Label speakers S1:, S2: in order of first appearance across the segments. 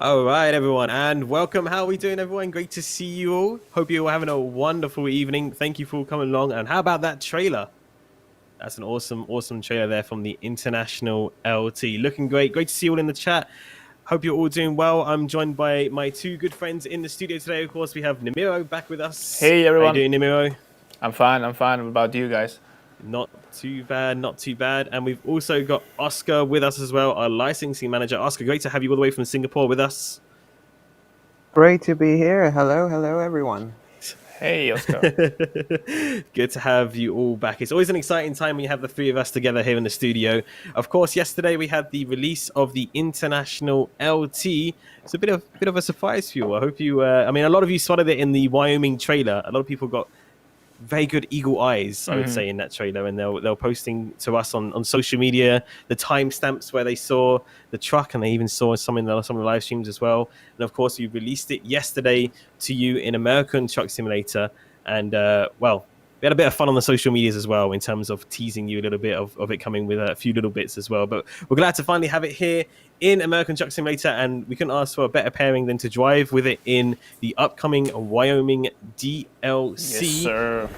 S1: All right, everyone, and welcome. How are we doing, everyone? Great to see you all. Hope you're all having a wonderful evening. Thank you for coming along. And how about that trailer? That's an awesome trailer there from the International LT. Looking great. Great to see you all in the chat. Hope you're all doing well. I'm joined by my two good friends in the studio today. Of course, we have Nimiro back with us.
S2: Hey, everyone.
S1: How you doing, Nimiro?
S2: I'm fine. What about you guys?
S1: Not too bad. And we've also got Oscar with us as well, our licensing manager. Oscar, great to have you all the way from Singapore with us.
S3: Great to be here. Hello, everyone.
S2: Hey, Oscar.
S1: Good to have you all back. It's always an exciting time when you have the three of us together here in the studio. Of course, yesterday we had the release of the International LT. It's a bit of a surprise for you. I hope you. I mean, a lot of you spotted it in the Wyoming trailer. A lot of people got very good eagle eyes, I would say, in that trailer, and they're posting to us on social media the timestamps where they saw the truck, and they even saw some of the live streams as well. And of course, we released it yesterday to you in American Truck Simulator, and well, we had a bit of fun on the social medias as well in terms of teasing you a little bit of it coming with a few little bits as well. But we're glad to finally have it here in American Truck Simulator, and we couldn't ask for a better pairing than to drive with it in the upcoming Wyoming DLC.
S2: Yes, sir.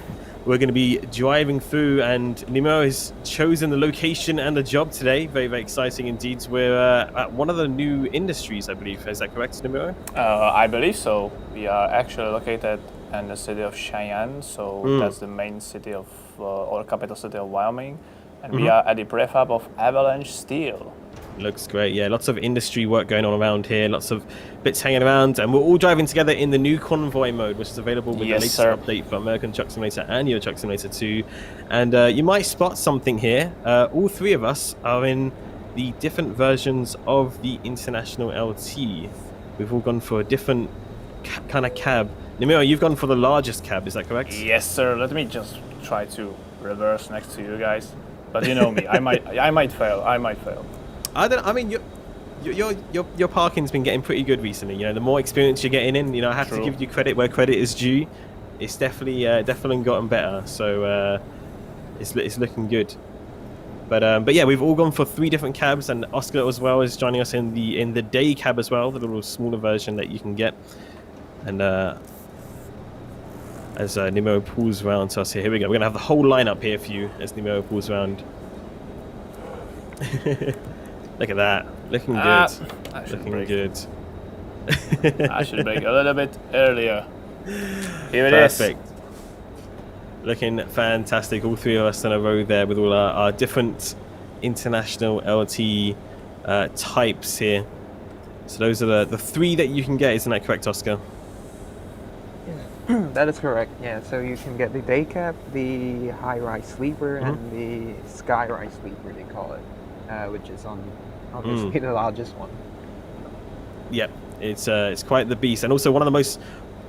S1: We're going to be driving through, and Nemo has chosen the location and the job today. Very exciting indeed. We're at one of the new industries, I believe. Is that correct, Nemo?
S2: I believe so. We are actually located in the city of Cheyenne, so that's the main city of, or capital city of Wyoming. And we are at the prefab of Avalanche Steel.
S1: Looks great. Yeah, lots of industry work going on around here, lots of bits hanging around, and we're all driving together in the new convoy mode, which is available with the latest update for American Truck Simulator and Euro Truck Simulator 2. And you might spot something here. All three of us are in the different versions of the International LT. We've all gone for a different kind of cab. Nimiro, you've gone for the largest cab, is that correct?
S2: Yes, sir. Let me just try to reverse next to you guys. But you know me, I might fail.
S1: I mean, your parking's been getting pretty good recently. You know, the more experience you're getting in, you know, I have to give you credit where credit is due. It's definitely gotten better. So it's looking good. But yeah, we've all gone for three different cabs, and Oscar as well is joining us in the day cab as well, the little smaller version that you can get. And as Nemo pulls around to us here we go. We're gonna have the whole lineup here for you as Nemo pulls around. Look at that. Looking good. Looking good.
S2: I should break a little bit earlier. Here it is.
S1: Perfect. Looking fantastic. All three of us in a row there with all our different International LT types here. So those are the three that you can get. Isn't that correct, Oscar?
S3: Yeah. That is correct. Yeah, so you can get the day cab, the high-rise sleeper, and the sky-rise sleeper, they call it. Which is obviously the largest one.
S1: Yep, it's quite the beast, and also one of the most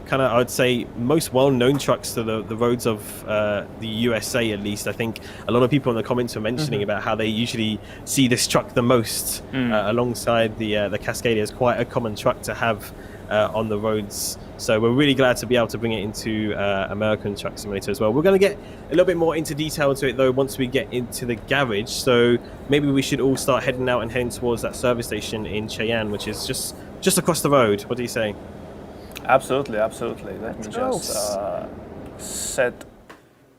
S1: kind of, I would say, most well-known trucks to the roads of the USA, at least. I think a lot of people in the comments are mentioning about how they usually see this truck the most alongside the Cascadia. Is quite a common truck to have on the roads. So we're really glad to be able to bring it into American Truck Simulator as well. We're going to get a little bit more into detail to it though once we get into the garage. So maybe we should all start heading out and heading towards that service station in Cheyenne, which is just across the road. What do you say?
S2: Absolutely. Let me just set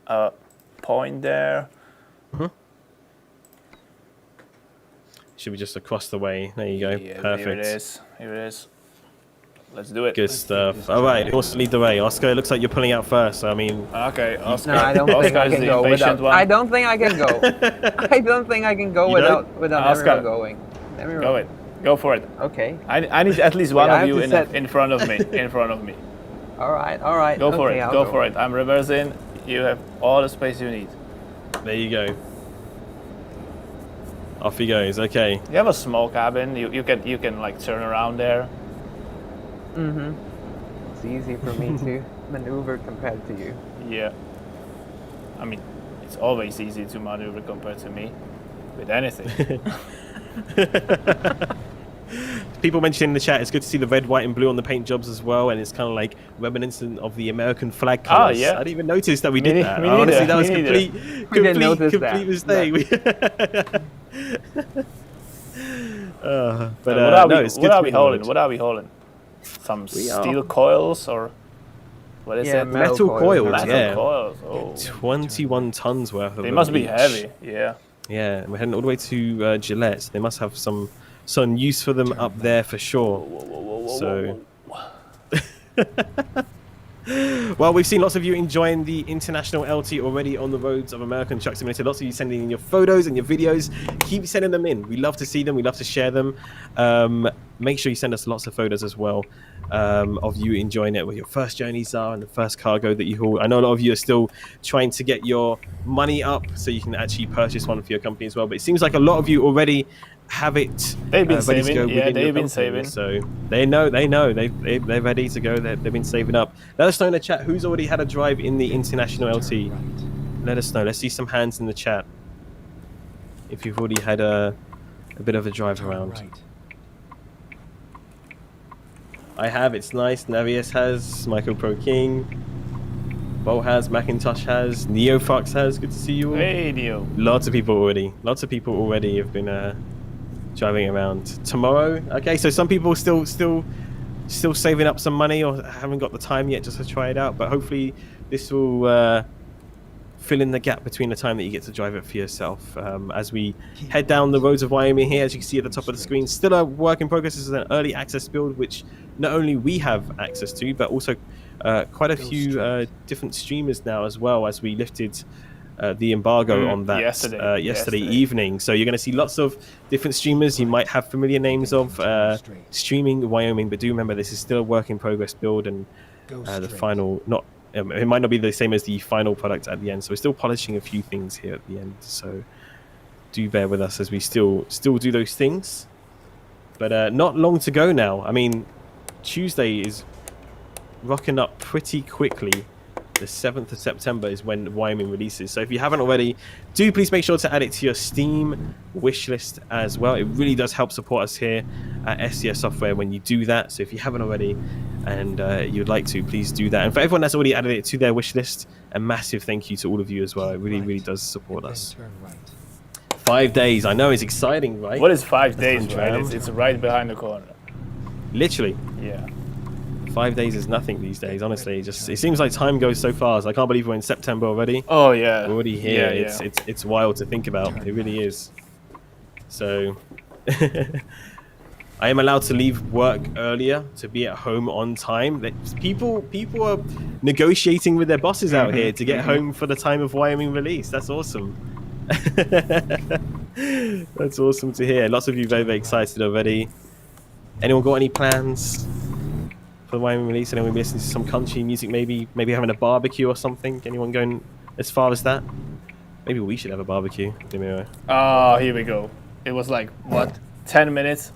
S2: a point there.
S1: Should be just across the way. There you go.
S2: Yeah,
S1: Perfect.
S2: Here it is. Let's do it.
S1: Good stuff. All right, who wants to lead the way? Oscar, it looks like you're pulling out first. So, I mean,
S2: okay, Oscar.
S3: No, I don't think I can go without.
S2: One.
S3: I don't think I can go. I don't think I can go without everyone going.
S2: Go it. Go for it.
S3: Okay.
S2: I need at least one of you in front of me. In front of me.
S3: All right.
S2: Go for it. Go for it. I'm reversing. You have all the space you need.
S1: There you go. Off he goes. Okay.
S2: You have a small cabin. You can like turn around there.
S3: It's easy for me to maneuver compared to you.
S2: Yeah. I mean, it's always easy to maneuver compared to me with anything.
S1: People mentioning in the chat, it's good to see the red, white, and blue on the paint jobs as well, and it's kind of like reminiscent of the American flag colours.
S2: Oh, yeah.
S1: I didn't even notice that we did that.
S2: Me
S1: Honestly,
S2: neither.
S1: that was complete mistake. But
S2: what are
S1: no,
S2: we?
S1: it's
S2: What
S1: good
S2: are
S1: to
S2: we
S1: be on the
S2: holding?
S1: road.
S2: What are we holding? Some
S1: We are
S2: steel coils or what is
S3: Yeah,
S2: it?
S1: metal coils,
S2: Metal
S1: yeah.
S2: coils. Oh,
S1: 21 tons worth of
S2: they
S1: them
S2: must be
S1: each.
S2: heavy. Yeah.
S1: Yeah, and we're heading all the way to Gillette. So they must have some use for them up there for sure. So, well, we've seen lots of you enjoying the International LT already on the roads of American Truck Simulator. Lots of you sending in your photos and your videos. Keep sending them in. We love to see them. We love to share them. Make sure you send us lots of photos as well of you enjoying it, where your first journeys are and the first cargo that you haul. I know a lot of you are still trying to get your money up so you can actually purchase one for your company as well. But it seems like a lot of you already have it
S2: They've been
S1: ready to
S2: saving.
S1: go
S2: Yeah,
S1: within your
S2: they've been
S1: company.
S2: saving.
S1: So they know they're ready to go. They've been saving up. Let us know in the chat who's already had a drive in the International LT. Let us know. Let's see some hands in the chat if you've already had a bit of a drive around. I have. It's nice. Navius has. Michael Pro King. Bolt has. Macintosh has. NeoFox has. Good to see you all.
S2: Radio.
S1: Lots of people already. Lots of people already have been driving around. Tomorrow. Okay, so some people still saving up some money or haven't got the time yet just to try it out. But hopefully this will fill in the gap between the time that you get to drive it for yourself. As we head down the roads of Wyoming here, as you can see at the top of the screen, still a work in progress. This is an early access build, which not only we have access to, but also quite a few different streamers now as well, as we lifted the embargo on that yesterday evening. So you're going to see lots of different streamers you might have familiar names of streaming Wyoming, but do remember this is still a work in progress build, and the final it might not be the same as the final product at the end, so we're still polishing a few things here at the end. So do bear with us as we still do those things. But not long to go now. I mean, Tuesday is rocking up pretty quickly. The 7th of September is when Wyoming releases. So if you haven't already, do please make sure to add it to your Steam wishlist as well. It really does help support us here at SCS Software when you do that. So if you haven't already and you'd like to, please do that. And for everyone that's already added it to their wishlist, a massive thank you to all of you as well. It really, really does support us. 5 days. I know, it's exciting, right?
S2: What is 5 days, right? It's right behind the corner.
S1: Literally.
S2: Yeah.
S1: 5 days is nothing these days, honestly. It seems like time goes so fast. I can't believe we're in September already.
S2: Oh yeah,
S1: we're already here.
S2: Yeah.
S1: It's wild to think about. It really is. So I am allowed to leave work earlier to be at home on time. People are negotiating with their bosses out here to get home for the time of Wyoming release. That's awesome. That's awesome to hear. Lots of you very, very excited already. Anyone got any plans for the Wyoming release? Anyone listening to some country music, maybe having a barbecue or something? Anyone going as far as that? Maybe we should have a barbecue. Anyway.
S2: Oh, here we go. It was like, what, 10 minutes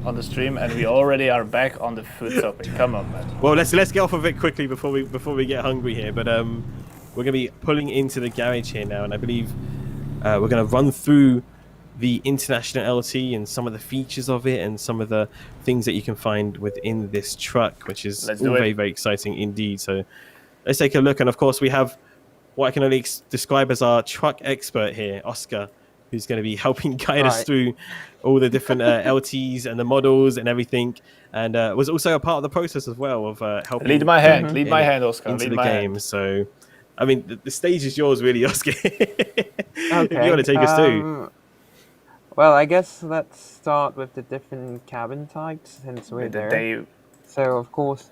S2: on the stream and we already are back on the food topic. Come on, man.
S1: Well, let's get off of it quickly before we get hungry here. But we're going to be pulling into the garage here now, and I believe we're going to run through the International LT and some of the features of it and some of the things that you can find within this truck, which is all very, very exciting indeed. So let's take a look. And of course, we have what I can only describe as our truck expert here, Oscar, who's going to be helping guide us through all the different LTs and the models and everything, and was also a part of the process as well of helping
S2: lead my hand, Oscar,
S1: into
S2: lead
S1: the
S2: my
S1: game.
S2: hand.
S1: So I mean, the stage is yours really, Oscar.
S3: Okay.
S1: If you want to take us through.
S3: Well, I guess let's start with the different cabin types since we're there. So of course,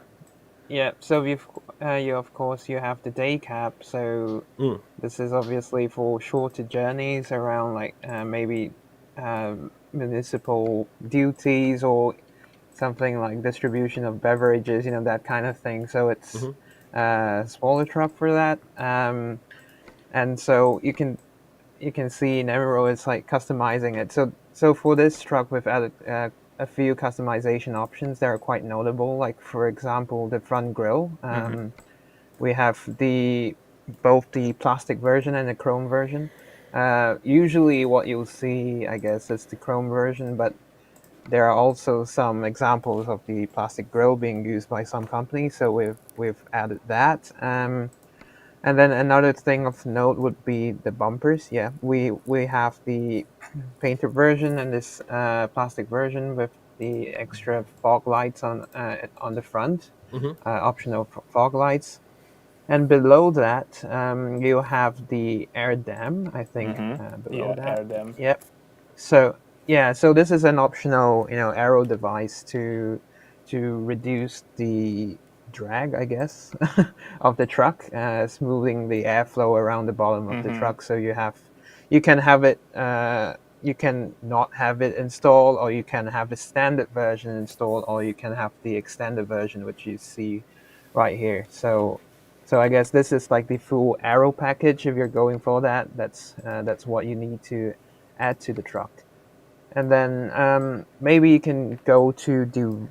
S3: yeah. So you have the day cab. So this is obviously for shorter journeys around like maybe municipal duties or something like distribution of beverages, that kind of thing. So it's a smaller truck for that. And so you can see in Emerald, it's like customizing it. So for this truck, we've added a few customization options that are quite notable. Like for example, the front grille. We have both the plastic version and the chrome version. Usually, what you'll see, I guess, is the chrome version, but there are also some examples of the plastic grille being used by some companies. So we've added that. And then another thing of note would be the bumpers. Yeah, we have the painted version and this plastic version with the extra fog lights on the front, optional fog lights. And below that, you have the air dam, I think, below
S2: Yeah,
S3: that.
S2: air dam.
S3: Yep. So yeah, so this is an optional, aero device to reduce the drag, I guess, of the truck, smoothing the airflow around the bottom of the truck. So you can have it, you can not have it installed, or you can have the standard version installed, or you can have the extended version, which you see right here. So I guess this is like the full aero package. If you're going for that, that's what you need to add to the truck. And then maybe you can go to the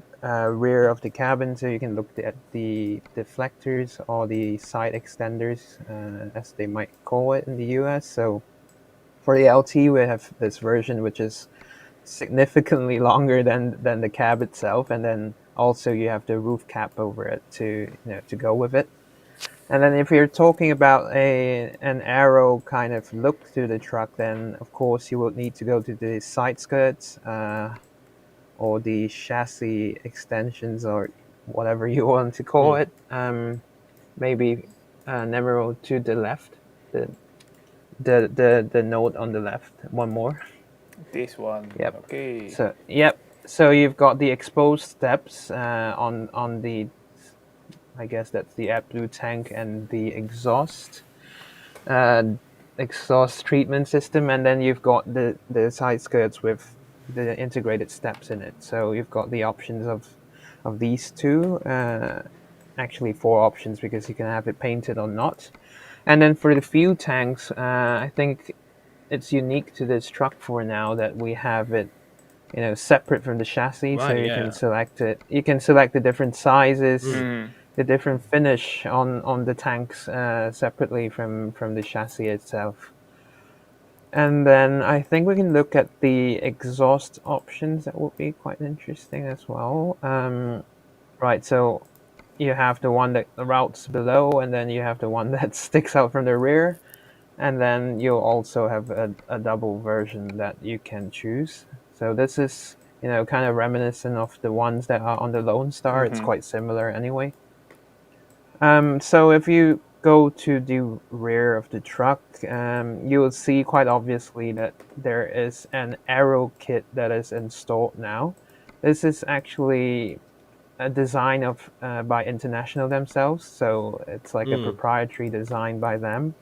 S3: rear of the cabin, so you can look at the deflectors or the side extenders, as they might call it in the US. So for the LT, we have this version which is significantly longer than the cab itself, and then also you have the roof cap over it to go with it. And then if you're talking about an aero kind of look to the truck, then of course you will need to go to the side skirts, or the chassis extensions, or whatever you want to call it. Maybe Nemero to the left, the the note on the left. One more.
S2: This one.
S3: Yep.
S2: Okay.
S3: So yep. So you've got the exposed steps on the, I guess that's the AdBlue tank and the uh, exhaust treatment system, and then you've got the side skirts with the integrated steps in it. So you've got the options of these two. Actually, four options, because you can have it painted or not. And then for the fuel tanks, I think it's unique to this truck for now that we have it, separate from the chassis. So
S1: Right,
S3: you
S1: yeah.
S3: can select it. You can select the different sizes,
S2: Mm.
S3: the different finish on the tanks, separately from the chassis itself. And then I think we can look at the exhaust options. That would be quite interesting as well. Right, so you have the one that routes below, and then you have the one that sticks out from the rear. And then you'll also have a double version that you can choose. So this is, kind of reminiscent of the ones that are on the Lone Star. It's quite similar anyway. So if you go to the rear of the truck, you will see quite obviously that there is an aero kit that is installed now. This is actually a design of by International themselves, so it's like a proprietary design by them.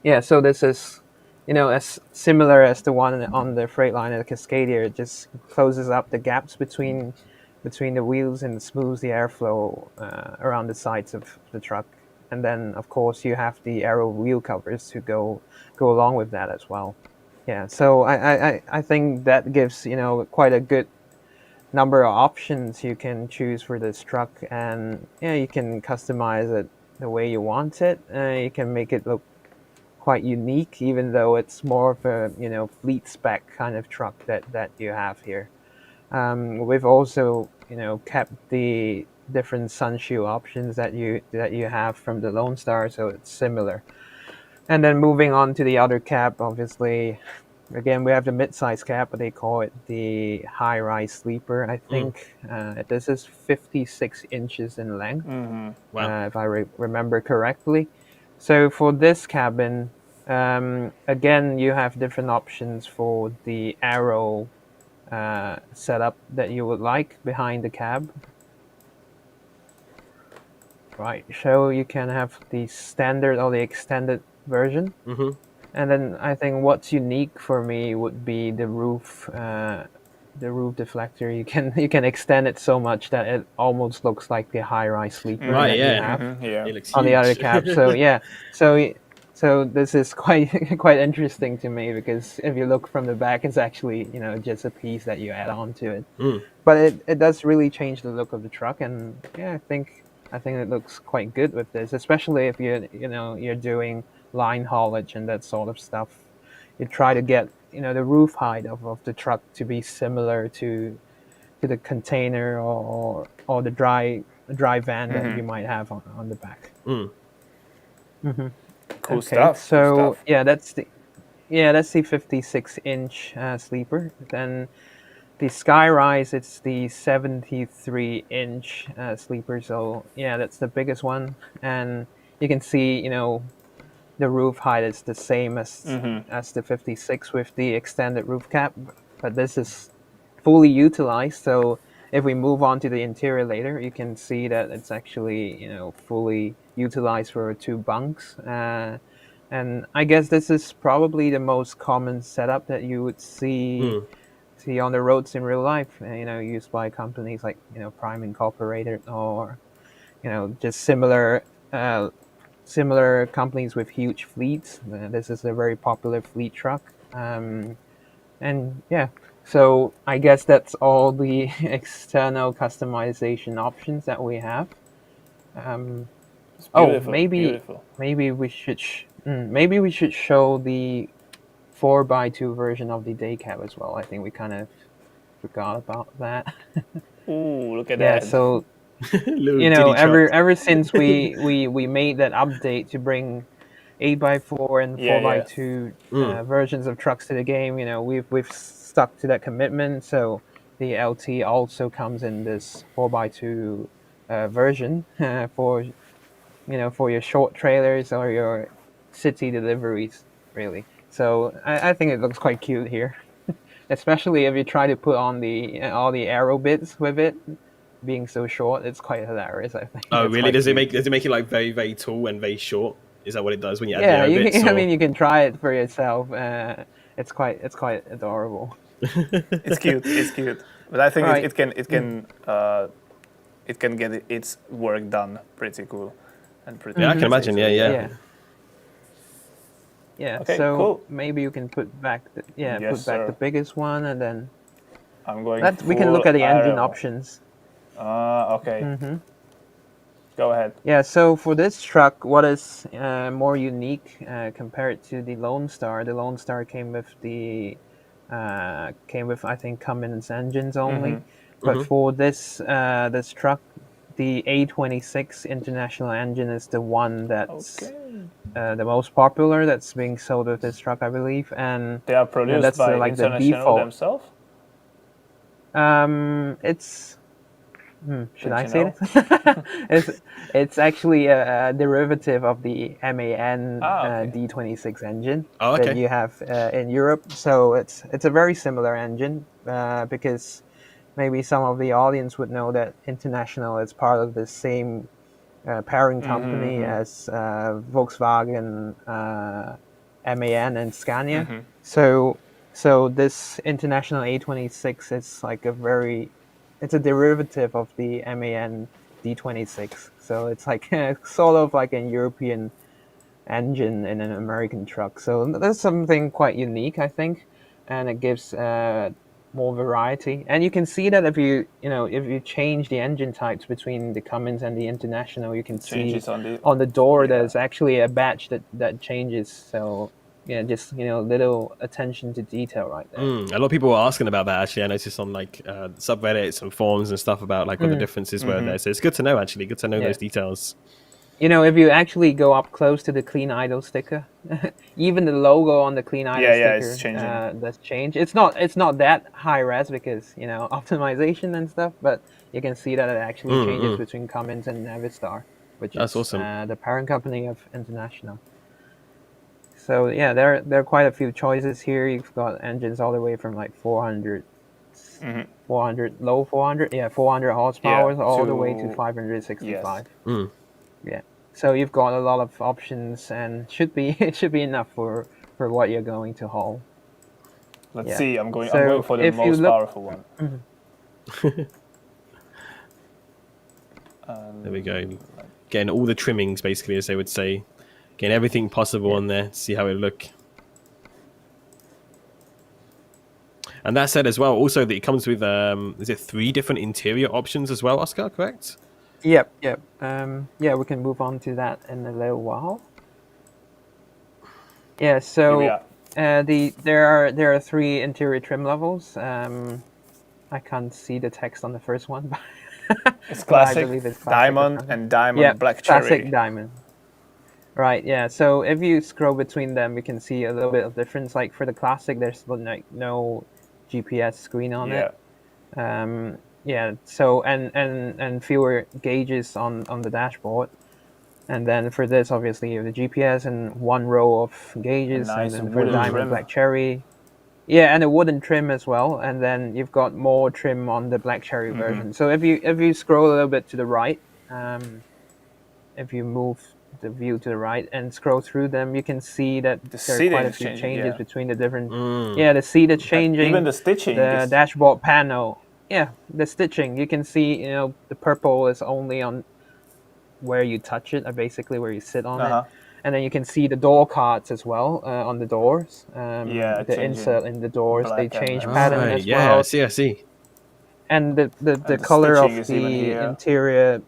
S3: Yeah, so this is, as similar as the one on the Freightliner Cascadia. It just closes up the gaps between the wheels and smooths the airflow around the sides of the truck. And then, of course, you have the aero wheel covers to go along with that as well. Yeah, so I think that gives, quite a good number of options you can choose for this truck, and yeah, you can customize it the way you want it. You can make it look quite unique, even though it's more of a fleet spec kind of truck that you have here. We've also kept the different sunshoe options that you have from the Lone Star, so it's similar. And then moving on to the other cab, obviously, again we have the mid-size cab, but they call it the high-rise sleeper. I think this is 56 inches in length,
S1: Wow.
S3: if I remember correctly. So for this cabin, again, you have different options for the aero setup that you would like behind the cab. Right, so you can have the standard or the extended version. And then I think what's unique for me would be the roof deflector. You can extend it so much that it almost looks like the high-rise sleeper
S1: Right,
S3: that you
S1: yeah.
S3: have
S2: Yeah.
S1: It looks
S3: on the other
S1: huge.
S3: cab. So yeah, so this is quite quite interesting to me, because if you look from the back, it's actually just a piece that you add on to it. But it does really change the look of the truck, and yeah, I think it looks quite good with this, especially if you're doing line haulage and that sort of stuff. You try to get the roof height of the truck to be similar to the container or the dry van that you might have on the back.
S2: Cool
S3: Okay,
S2: stuff. Cool
S3: so
S2: stuff.
S3: that's the 56-inch sleeper. Then the Skyrise, it's the 73-inch sleeper. So yeah, that's the biggest one, and you can see, the roof height is the same as the 56 with the extended roof cap, but this is fully utilized. So if we move on to the interior later, you can see that it's actually fully utilized for two bunks. And I guess this is probably the most common setup that you would see on the roads in real life. Used by companies like Prime Incorporated, or just similar companies with huge fleets. This is a very popular fleet truck. And yeah, so I guess that's all the external customization options that we have. Um,
S2: It's
S3: oh,
S2: beautiful.
S3: maybe
S2: Beautiful.
S3: maybe we should show the 4x2 version of the day cab as well. I think we kind of forgot about that.
S2: Ooh, look at
S3: Yeah,
S2: that.
S3: so
S1: Little ditty truck.
S3: ever since we made that update to bring 8x4 and
S2: Yeah, yeah.
S3: 4x2
S1: Mm.
S3: versions of trucks to the game, we've stuck to that commitment. So the LT also comes in this 4x2 version for your short trailers or your city deliveries, really. So I think it looks quite cute here, especially if you try to put on the all the arrow bits with it being so short. It's quite hilarious. I think
S1: Oh,
S3: it's
S1: really?
S3: quite cute.
S1: Does it make it like very, very tall and very short? Is that what it does when you add the
S3: Yeah,
S1: arrow
S3: you
S1: bits?
S3: can, I
S1: Or
S3: mean, you can try it for yourself. It's quite adorable.
S2: It's cute. It's cute. But I think
S3: Right.
S2: it can get its work done pretty cool and pretty
S1: yeah, I can
S2: pretty
S1: imagine. Yeah,
S2: easily.
S1: yeah.
S3: Yeah. Yeah.
S2: Okay,
S3: So
S2: cool.
S3: maybe you can put back
S2: Yes,
S3: the
S2: sir.
S3: biggest one, and then
S2: I'm going
S3: we can look
S2: full
S3: at the engine
S2: aero.
S3: options.
S2: Okay. Go ahead.
S3: Yeah, so for this truck, what is more unique compared to the Lone Star? The Lone Star came with, I think, Cummins engines only, but for this truck, the A26 International engine is the one that's
S2: Okay.
S3: the most popular that's being sold with this truck, I believe, and
S2: They are produced
S3: that's
S2: by
S3: like the
S2: International
S3: default.
S2: themselves.
S3: It's should
S2: Didn't
S3: I
S2: you
S3: say
S2: know?
S3: this? it's actually a derivative of the MAN
S2: Okay.
S3: D26 engine
S1: Oh,
S3: that
S1: okay.
S3: you have in Europe. So it's a very similar engine because maybe some of the audience would know that International is part of the same parent company as Volkswagen, MAN, and Scania. So this International A26 is like it's a derivative of the MAN D26. So it's like sort of like a European engine in an American truck. So that's something quite unique, I think, and it gives more variety. And you can see that if you change the engine types between the Cummins and the International, you can see
S2: Changes on the.
S3: on the door
S2: Yeah.
S3: there's actually a badge that changes. So yeah, just little attention to detail right there.
S1: A lot of people were asking about that. Actually, I noticed on like subreddits and forums and stuff about like what the differences were there. So it's good to know. Actually, good to know
S3: Yeah.
S1: those details.
S3: If you actually go up close to the clean idle sticker, even the logo on the clean idle
S2: Yeah,
S3: sticker
S2: it's changing.
S3: does change. It's not that high res because optimization and stuff, but you can see that it actually changes between Cummins and Navistar, which
S1: That's
S3: is
S1: awesome.
S3: the parent company of International. So yeah, there are quite a few choices here. You've got engines all the way from like 400, 400 low 400, 400 horsepower,
S2: Yeah.
S3: all the way to
S2: To
S3: 565.
S2: yes.
S3: Yeah. So you've got a lot of options, and it should be enough for what you're going to haul.
S2: Let's
S3: Yeah.
S2: see. I'm going
S3: So
S2: for the
S3: if you
S2: most
S3: look,
S2: powerful one.
S1: There we go. Getting all the trimmings, basically, as they would say. Getting everything possible on there. See how it look. And that said as well, also that it comes with is it 3 different interior options as well, Oscar? Correct?
S3: yep. Yeah, we can move on to that in a little while. Yeah.
S2: Here we
S3: So
S2: are.
S3: there are 3 interior trim levels. I can't see the text on the first one,
S2: It's
S3: but I
S2: classic,
S3: believe it's classic or
S2: diamond,
S3: something.
S2: and diamond
S3: Yeah,
S2: black
S3: classic
S2: cherry.
S3: diamond. Right, yeah. So if you scroll between them, you can see a little bit of difference. Like for the classic, there's like no GPS screen on
S2: Yeah.
S3: it. Yeah. So and fewer gauges on the dashboard. And then for this, obviously, you have the GPS and one row of gauges, and
S2: nice
S3: then for the
S2: wooden
S3: Diamond
S2: trim.
S3: Black Cherry, yeah, and a wooden trim as well. And then you've got more trim on the Black Cherry version. So if you scroll a little bit to the right, if you move the view to the right and scroll through them, you can see that there are quite a few changes between the different. Yeah, the seat is changing.
S2: Even the stitching.
S3: The dashboard panel. Yeah, the stitching. You can see, the purple is only on where you touch it, or basically where you sit on it. And then you can see the door cards as well on the doors. The insert in the doors, they change pattern as well.
S1: Yeah, I see.
S3: And the color of the interior.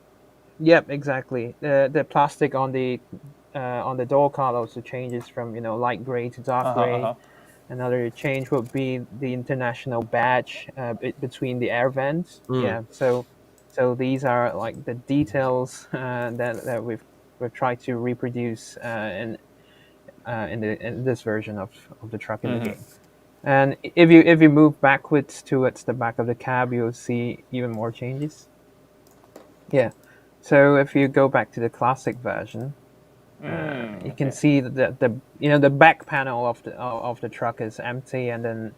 S3: Yep, exactly. The plastic on the door card also changes from light gray to dark gray. Another change would be the international badge between the air vents. Yeah, so these are like the details that we've tried to reproduce in this version of the truck in the game. And if you move backwards towards the back of the cab, you'll see even more changes. Yeah. So if you go back to the classic version, you can see that the back panel of the truck is empty, and then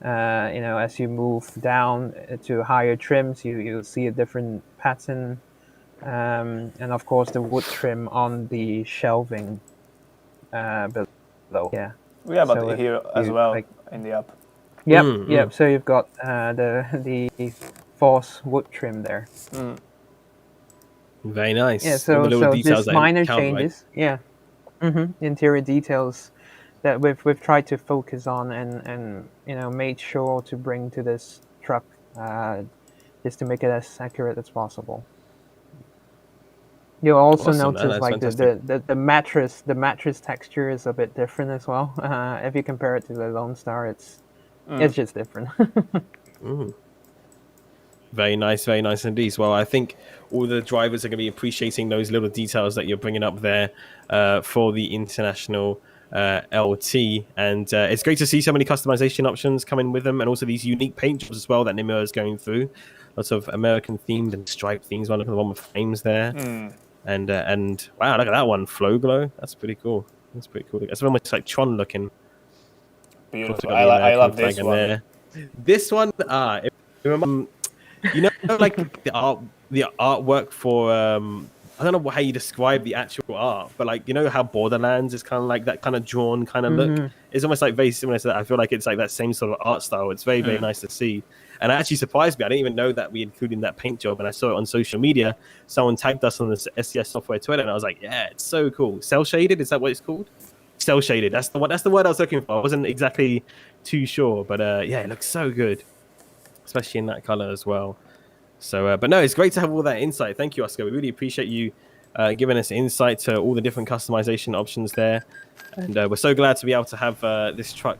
S3: as you move down to higher trims, you'll see a different pattern, and of course the wood trim on the shelving below. Yeah.
S2: Yeah, but so here as well in the up.
S3: Yep, yep. So you've got the false wood trim there.
S1: Very nice.
S3: Yeah, so just minor changes. Right? Yeah. Interior details that we've tried to focus on and made sure to bring to this truck just to make it as accurate as possible. You'll also notice like the mattress texture is a bit different as well. If you compare it to the Lone Star, it's just different.
S1: Very nice indeed. Well, I think all the drivers are going to be appreciating those little details that you're bringing up there for the International LT, and it's great to see so many customization options coming with them, and also these unique paint jobs as well that Nimura is going through. Lots of American themed and striped themes. Look at the one with flames there, and wow, look at that one, Flow Glow. That's pretty cool. It's almost like Tron looking.
S2: Beautiful. I love this one.
S1: There. This one, like the artwork for I don't know how you describe the actual art, but like how Borderlands is kind of like that kind of drawn kind of look. It's almost like very similar to that. I feel like it's like that same sort of art style. It's very very nice to see, and it actually surprised me. I didn't even know that we included that paint job, and I saw it on social media. Someone tagged us on the SCS Software Twitter, and I was like, yeah, it's so cool. Cell shaded, is that what it's called? Cell shaded. That's the word I was looking for. I wasn't exactly too sure, but yeah, it looks so good, especially in that color as well. So, but no, it's great to have all that insight. Thank you, Oscar. We really appreciate you giving us insight to all the different customization options there. And we're so glad to be able to have this truck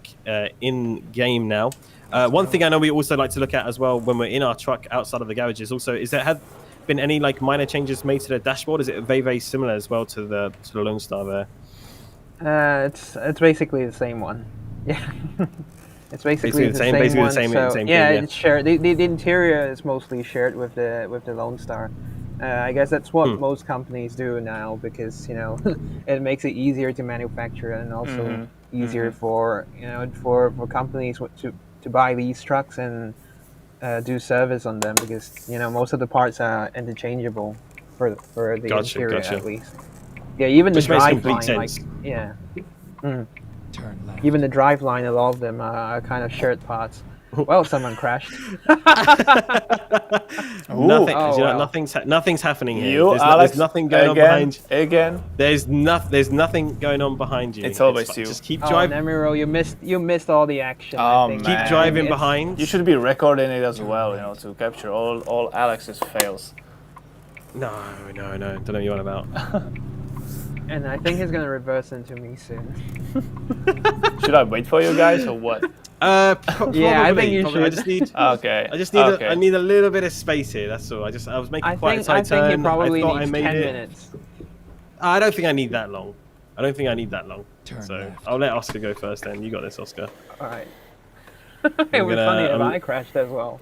S1: in game now. One thing I know we also like to look at as well when we're in our truck outside of the garage is also, have been any like minor changes made to the dashboard? Is it very, very similar as well to the Lone Star there?
S3: It's basically the same one. Yeah. It's basically the same one.
S1: Yeah,
S3: it's shared. The interior is mostly shared with the Lone Star. I guess that's what most companies do now because it makes it easier to manufacture and also easier for companies to buy these trucks and do service on them because most of the parts are interchangeable for the interior at least. Yeah, even the driveline, even the driveline, a lot of them are kind of shared parts. Well, someone crashed.
S1: Nothing's happening here. There's nothing going on behind you.
S2: Again.
S1: There's nothing going on behind you.
S2: It's always you.
S1: Just keep driving.
S3: Nemiro, you missed all the action.
S2: Oh, man.
S1: Keep driving behind.
S2: You should be recording it as well, to capture all Alex's fails.
S1: No. Don't know what you're on about.
S3: And I think he's gonna reverse into me soon.
S2: Should I wait for you guys or what?
S1: Probably.
S3: Yeah, I think you should.
S2: I
S1: need a little bit of space here. That's all. I was making quite a tight turn.
S3: I think he probably
S1: I
S3: needs 10 minutes.
S1: I don't think I need that long. I don't think I need that long.
S4: Turn
S1: So
S4: left.
S1: I'll let Oscar go first. Then you got this, Oscar.
S3: All right. It was funny if I crashed as well.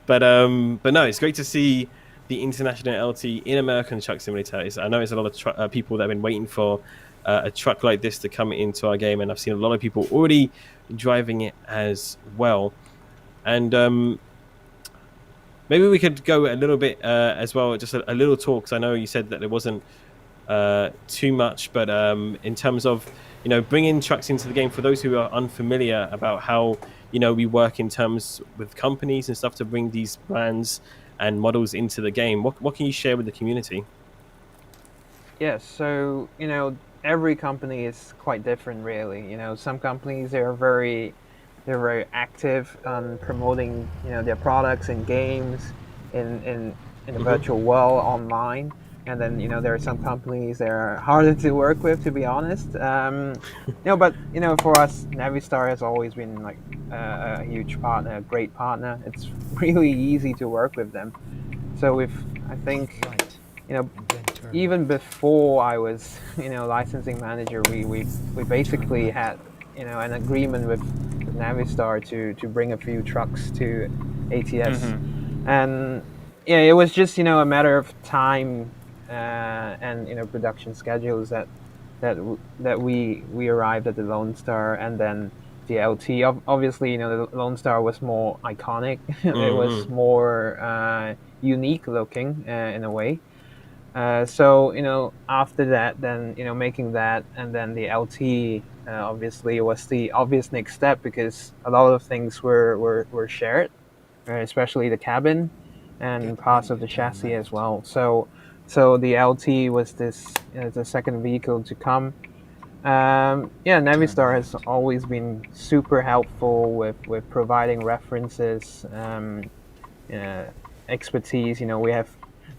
S1: But no, it's great to see the International LT in American Truck Simulator. I know it's a lot of people that have been waiting for a truck like this to come into our game, and I've seen a lot of people already driving it as well. And maybe we could go a little bit as well, just a little talk, because I know you said that there wasn't too much, but in terms of bringing trucks into the game, for those who are unfamiliar about how we work in terms with companies and stuff to bring these brands and models into the game, what can you share with the community?
S3: Yes, so every company is quite different, really. Some companies they're very active on promoting their products and games in the virtual world online. And then there are some companies that are harder to work with, to be honest. But for us, Navistar has always been like a huge partner, a great partner. It's really easy to work with them. So I think even before I was licensing manager, we basically had an agreement with Navistar to bring a few trucks to ATS, and it was just a matter of time and production schedules that we arrived at the Lone Star, and then the LT. Obviously, the Lone Star was more iconic. It was more unique looking in a way. So after that, then making that, and then the LT obviously was the obvious next step, because a lot of things were shared, especially the cabin and parts of the chassis as well. So the LT was this the second vehicle to come. Navistar has always been super helpful with providing references, expertise. We have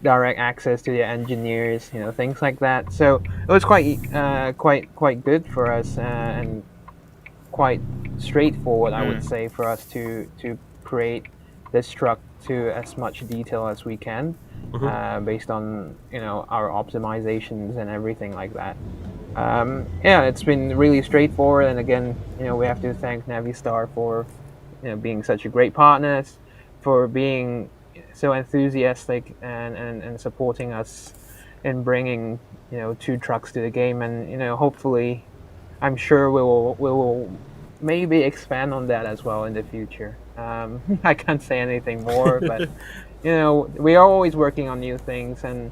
S3: direct access to the engineers, things like that. So it was quite good for us, and quite straightforward, I would say, for us to create this truck to as much detail as we can, based on our optimizations and everything like that. It's been really straightforward, and again, we have to thank Navistar for being such a great partner, for being so enthusiastic and supporting us in bringing 2 trucks to the game, and hopefully, I'm sure we will maybe expand on that as well in the future. I can't say anything more, but we are always working on new things, and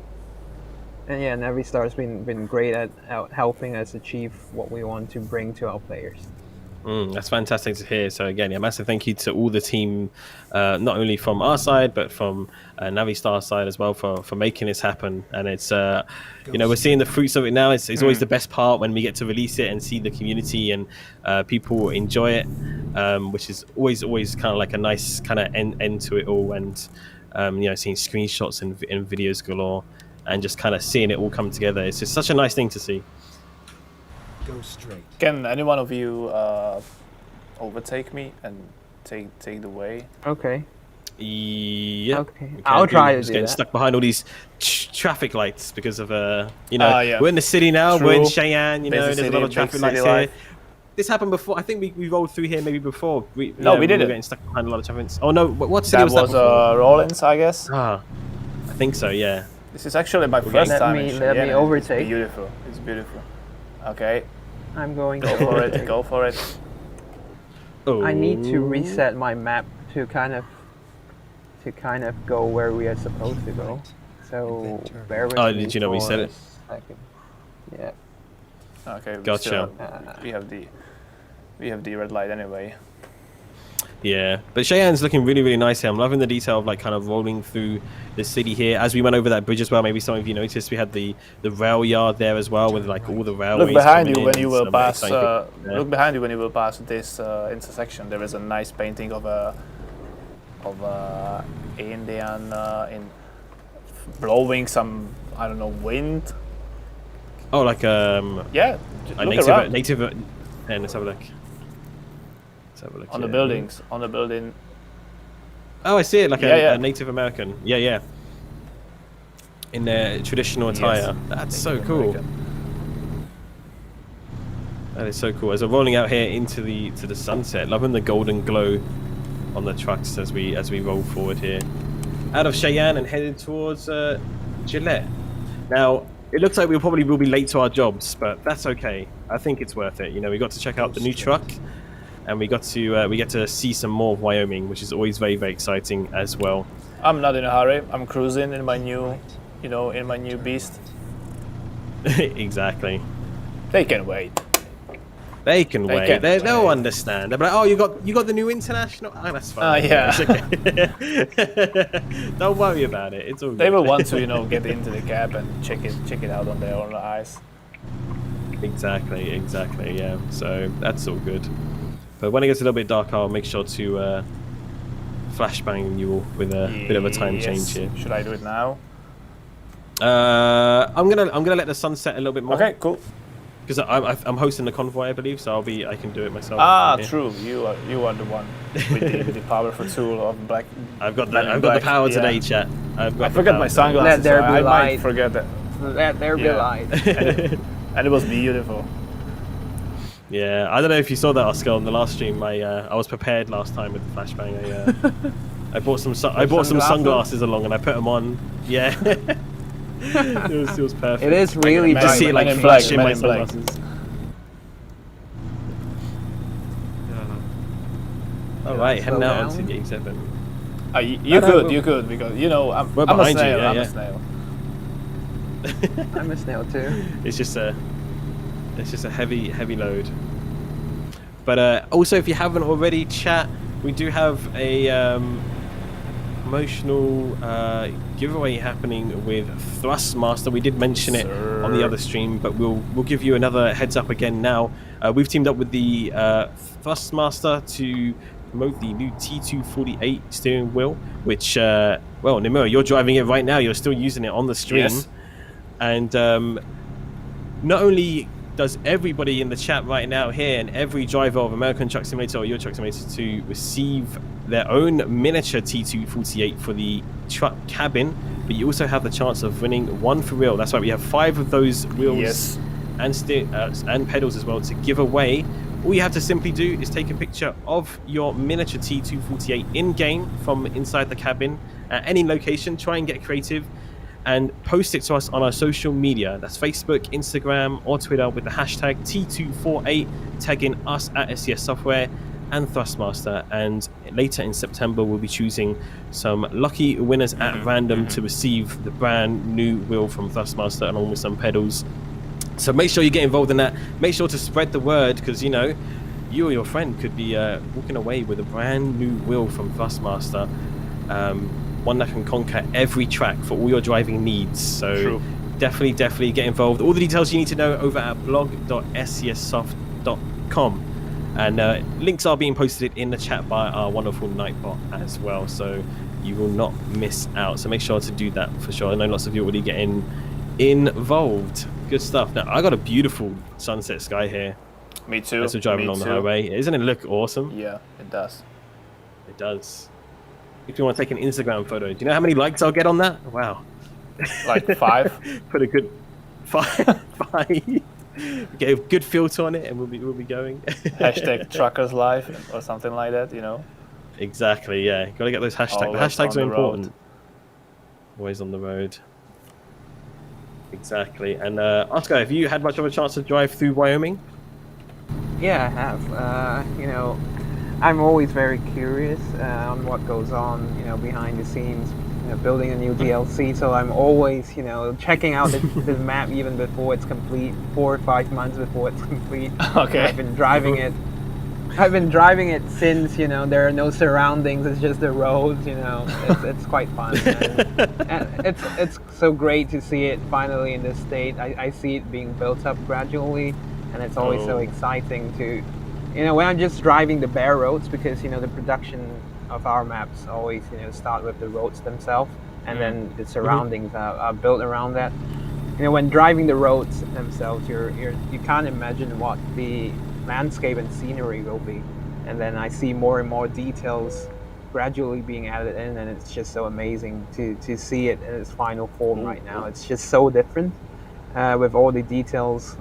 S3: Navistar's been great at helping us achieve what we want to bring to our players.
S1: That's fantastic to hear. So again, massive thank you to all the team, not only from our side but from Navistar side as well, for making this happen. And it's we're seeing the fruits of it now. It's always the best part when we get to release it and see the community and people enjoy it, which is always kind of like a nice kind of end to it all. And seeing screenshots and videos galore, and just kind of seeing it all come together, it's just such a nice thing to see.
S4: Go straight.
S2: Can any one of you overtake me and take the way?
S3: Okay.
S1: Yeah.
S3: Okay. I'll try to do
S1: getting
S3: that.
S1: stuck behind all these traffic lights because of
S2: yeah.
S1: we're in the city now.
S2: True.
S1: We're in Cheyenne. There's a
S2: City,
S1: lot of
S2: big
S1: traffic
S2: city
S1: lights here.
S2: life.
S1: This happened before. I think we rolled through here maybe before. We
S2: we
S1: were
S2: didn't.
S1: getting stuck behind a lot of traffic. Oh no! What city
S2: That
S1: was that
S2: was
S1: before?
S2: Rollins, I guess.
S1: I think so. Yeah.
S2: This is actually my first time in
S3: Let me
S2: Cheyenne.
S3: overtake.
S2: It's beautiful. It's beautiful. Okay,
S3: I'm going
S2: go
S3: to
S2: for it.
S3: overtake.
S2: Go for it.
S1: Oh.
S3: I need to reset my map to kind of go where we are supposed to go. So bear with me.
S1: Oh, did you know we
S3: for
S1: said
S3: a
S1: it?
S3: second. Yeah.
S2: Okay,
S1: Gotcha.
S2: We have the red light anyway.
S1: Yeah, but Cheyenne's looking really nice here. I'm loving the detail of kind of rolling through the city here. As we went over that bridge as well, maybe some of you noticed we had the rail yard there as well, with all the railways.
S2: Look behind
S1: coming
S2: you
S1: in
S2: when you
S1: and
S2: will
S1: some
S2: pass.
S1: exciting things there.
S2: Look behind you when you will pass this intersection. There is a nice painting of a Indian in blowing some, I don't know, wind.
S1: Oh, like
S2: Yeah,
S1: a
S2: look around.
S1: native. And let's have a look.
S2: On the buildings, on the building.
S1: Oh, I see it, like
S2: Yeah.
S1: a Native American. Yeah. in their traditional
S2: Yes.
S1: attire. That's so
S2: Native
S1: cool.
S2: American.
S1: That is so cool. As we're rolling out here into the sunset, loving the golden glow on the trucks as we roll forward here, out of Cheyenne and headed towards Gillette. Now it looks like we probably will be late to our jobs, but that's okay. I think it's worth it. You know, we got to check out the new truck, and we get to see some more of Wyoming, which is always very, very exciting as well.
S2: I'm not in a hurry. I'm cruising in my new, in my new beast.
S1: Exactly.
S2: They can wait.
S1: They can
S2: They
S1: wait.
S2: can
S1: They'll
S2: wait.
S1: understand. They're like, oh, you got the new international. Oh, that's fine.
S2: Yeah.
S1: It's okay. Don't worry about it. It's all good.
S2: They will want to, get into the cab and check it out on their own eyes.
S1: Exactly. Yeah. So that's all good. But when it gets a little bit dark, I'll make sure to flashbang you all with a bit of a time change here.
S2: Should I do it now?
S1: I'm gonna let the sun set a little bit more.
S2: Okay, cool.
S1: Because I'm hosting the convoy, I believe, so I can do it myself.
S2: Ah,
S1: from here.
S2: true. You are the one with the powerful tool of black.
S1: I've got
S2: Man in
S1: the
S2: black,
S1: power
S2: yeah.
S1: today, chat.
S2: I
S1: the
S2: forgot
S1: power
S2: my
S1: today.
S2: sunglasses.
S3: Let there
S2: so
S3: be
S2: I might
S3: light.
S2: forget that.
S3: Let there be
S2: Yeah.
S3: light.
S2: And it was beautiful.
S1: Yeah, I don't know if you saw that, Oscar, on the last stream. I was prepared last time with the flashbang. I bought some sunglasses along, and I put them on. Yeah, it was perfect.
S3: It is really
S2: Man-
S1: Just see it
S2: Man
S1: like
S2: in Black,
S1: flash in
S2: Man
S1: my
S2: in Black.
S1: sunglasses. All right, heading
S3: slow
S1: out
S3: down.
S1: onto Gate 7.
S2: You could because
S1: We're
S2: I'm a
S1: behind you,
S2: snail.
S1: yeah,
S2: I'm
S1: yeah.
S2: a snail.
S3: I'm a snail too.
S1: It's just a heavy load. But also, if you haven't already, chat, we do have a promotional giveaway happening with Thrustmaster. We did mention it on the other stream, but we'll give you another heads up again now. We've teamed up with the Thrustmaster to promote the new T248 steering wheel, which well, Nimura, you're driving it right now. You're still using it on the stream.
S2: Yes.
S1: And not only does everybody in the chat right now here and every driver of American Truck Simulator or Euro Truck Simulator to receive their own miniature T248 for the truck cabin, but you also have the chance of winning one for real. That's right, we have 5 of those wheels
S2: Yes.
S1: and pedals as well to give away. All you have to simply do is take a picture of your miniature T248 in-game from inside the cabin at any location. Try and get creative and post it to us on our social media. That's Facebook, Instagram, or Twitter with the hashtag T248, tagging us at SCS Software and Thrustmaster. And later in September, we'll be choosing some lucky winners at random to receive the brand new wheel from Thrustmaster along with some pedals. So make sure you get involved in that. Make sure to spread the word, because you or your friend could be walking away with a brand new wheel from Thrustmaster. One that can conquer every track for all your driving needs. So
S2: True.
S1: definitely get involved. All the details you need to know over at blog.scssoft.com. And links are being posted in the chat by our wonderful Nightbot as well. So you will not miss out. So make sure to do that for sure. I know lots of you are already getting involved. Good stuff. Now, I got a beautiful sunset sky here
S2: Me too.
S1: as we're driving
S2: Me
S1: along the
S2: too.
S1: highway. Isn't it look awesome?
S2: Yeah, it does.
S1: It does. If you want to take an Instagram photo, do you know how many likes I'll get on that? Wow.
S2: Like 5.
S1: Put a good 5. Get a good filter on it, and we'll be going.
S2: Hashtag truckers life or something like that,
S1: Exactly. Yeah. Got to get those hashtags. The
S2: Always
S1: hashtags
S2: on
S1: are
S2: the
S1: important.
S2: road.
S1: Always on the road. Exactly. And Oscar, have you had much of a chance to drive through Wyoming?
S3: Yeah, I have. I'm always very curious on what goes on, behind the scenes, building a new DLC. So I'm always, checking out the map even before it's complete, 4 or 5 months before it's complete.
S2: Okay.
S3: I've been driving it. Since there are no surroundings. It's just the roads. It's quite fun. And it's so great to see it finally in this state. I see it being built up gradually, and it's always so exciting to. When I'm just driving the bare roads, because the production of our maps always start with the roads themselves, and then the surroundings are built around that. When driving the roads themselves, you can't imagine what the landscape and scenery will be, and then I see more and more details gradually being added in, and it's just so amazing to see it in its final form right now. It's just so different with all the details,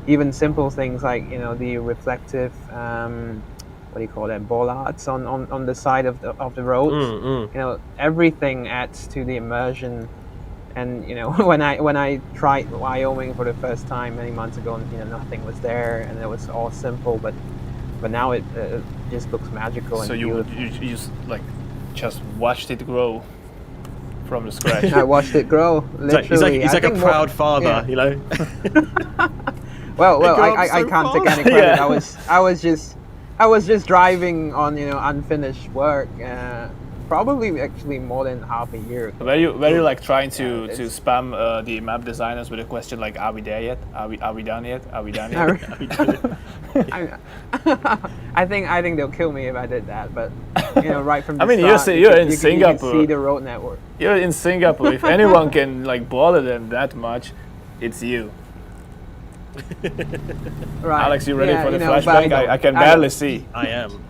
S3: even simple things like the reflective what do you call that, bollards on the side of the roads. Everything adds to the immersion. And when I tried Wyoming for the first time many months ago, nothing was there, and it was all simple, but now it just looks magical.
S2: So
S3: and
S2: you just watched it grow from the scratch.
S3: I watched it grow. Literally,
S1: He's like a proud father,
S3: yeah. Well, I can't take any credit.
S2: Yeah.
S3: I was just driving on unfinished work. Probably actually more than half a year ago.
S2: Were you like trying to spam the map designers with a question like, are we there yet? Are we done yet? Are we done yet?
S3: I think they'll kill me if I did that. But right from the
S2: I mean,
S3: start,
S2: you're in
S3: you
S2: Singapore.
S3: can see the road network.
S2: You're in Singapore. If anyone can like bother them that much, it's you.
S3: Right.
S2: Alex, you ready for the
S3: but
S2: flashbang? I can barely see.
S1: I am.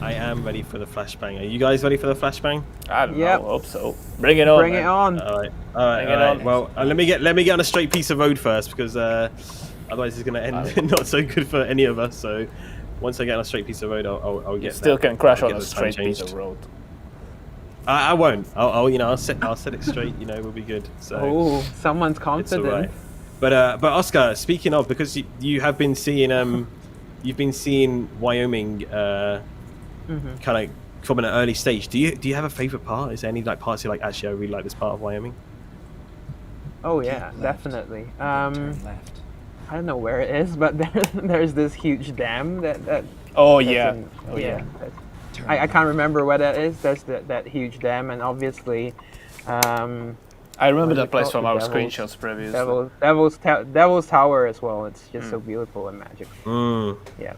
S1: I am ready for the flashbang. Are you guys ready for the flashbang?
S2: I don't know. Hope so. Bring it on.
S3: Bring
S2: man.
S3: it on.
S1: All right.
S2: Bring it on.
S1: Well, let me get on a straight piece of road first, because otherwise it's going to end not so good for any of us. So once I get on a straight piece of road, I'll get.
S2: You still can crash on a
S1: the time
S2: straight piece
S1: changed.
S2: of road.
S1: I won't. I'll set it straight. We'll be good. So
S3: Oh, someone's
S1: it's all
S3: confident.
S1: right. But Oscar, speaking of, because you have been seeing Wyoming kind of from an early stage. Do you have a favorite part? Is there any parts you're like, actually I really like this part of Wyoming?
S3: Oh yeah,
S4: Keep left.
S3: definitely.
S4: Turn left.
S3: I don't know where it is, but there's this huge dam that.
S2: Oh
S3: that's
S2: yeah.
S3: in-
S2: Oh yeah.
S3: that's-
S4: Turn
S3: I
S4: left.
S3: can't remember where that is. There's that huge dam, and obviously,
S2: I remember
S3: What is
S2: that
S3: it
S2: place
S3: called?
S2: from
S3: The
S2: our
S3: Devil's-
S2: screenshots previously.
S3: Devil's Tower as well. It's just so beautiful and magical. Yeah.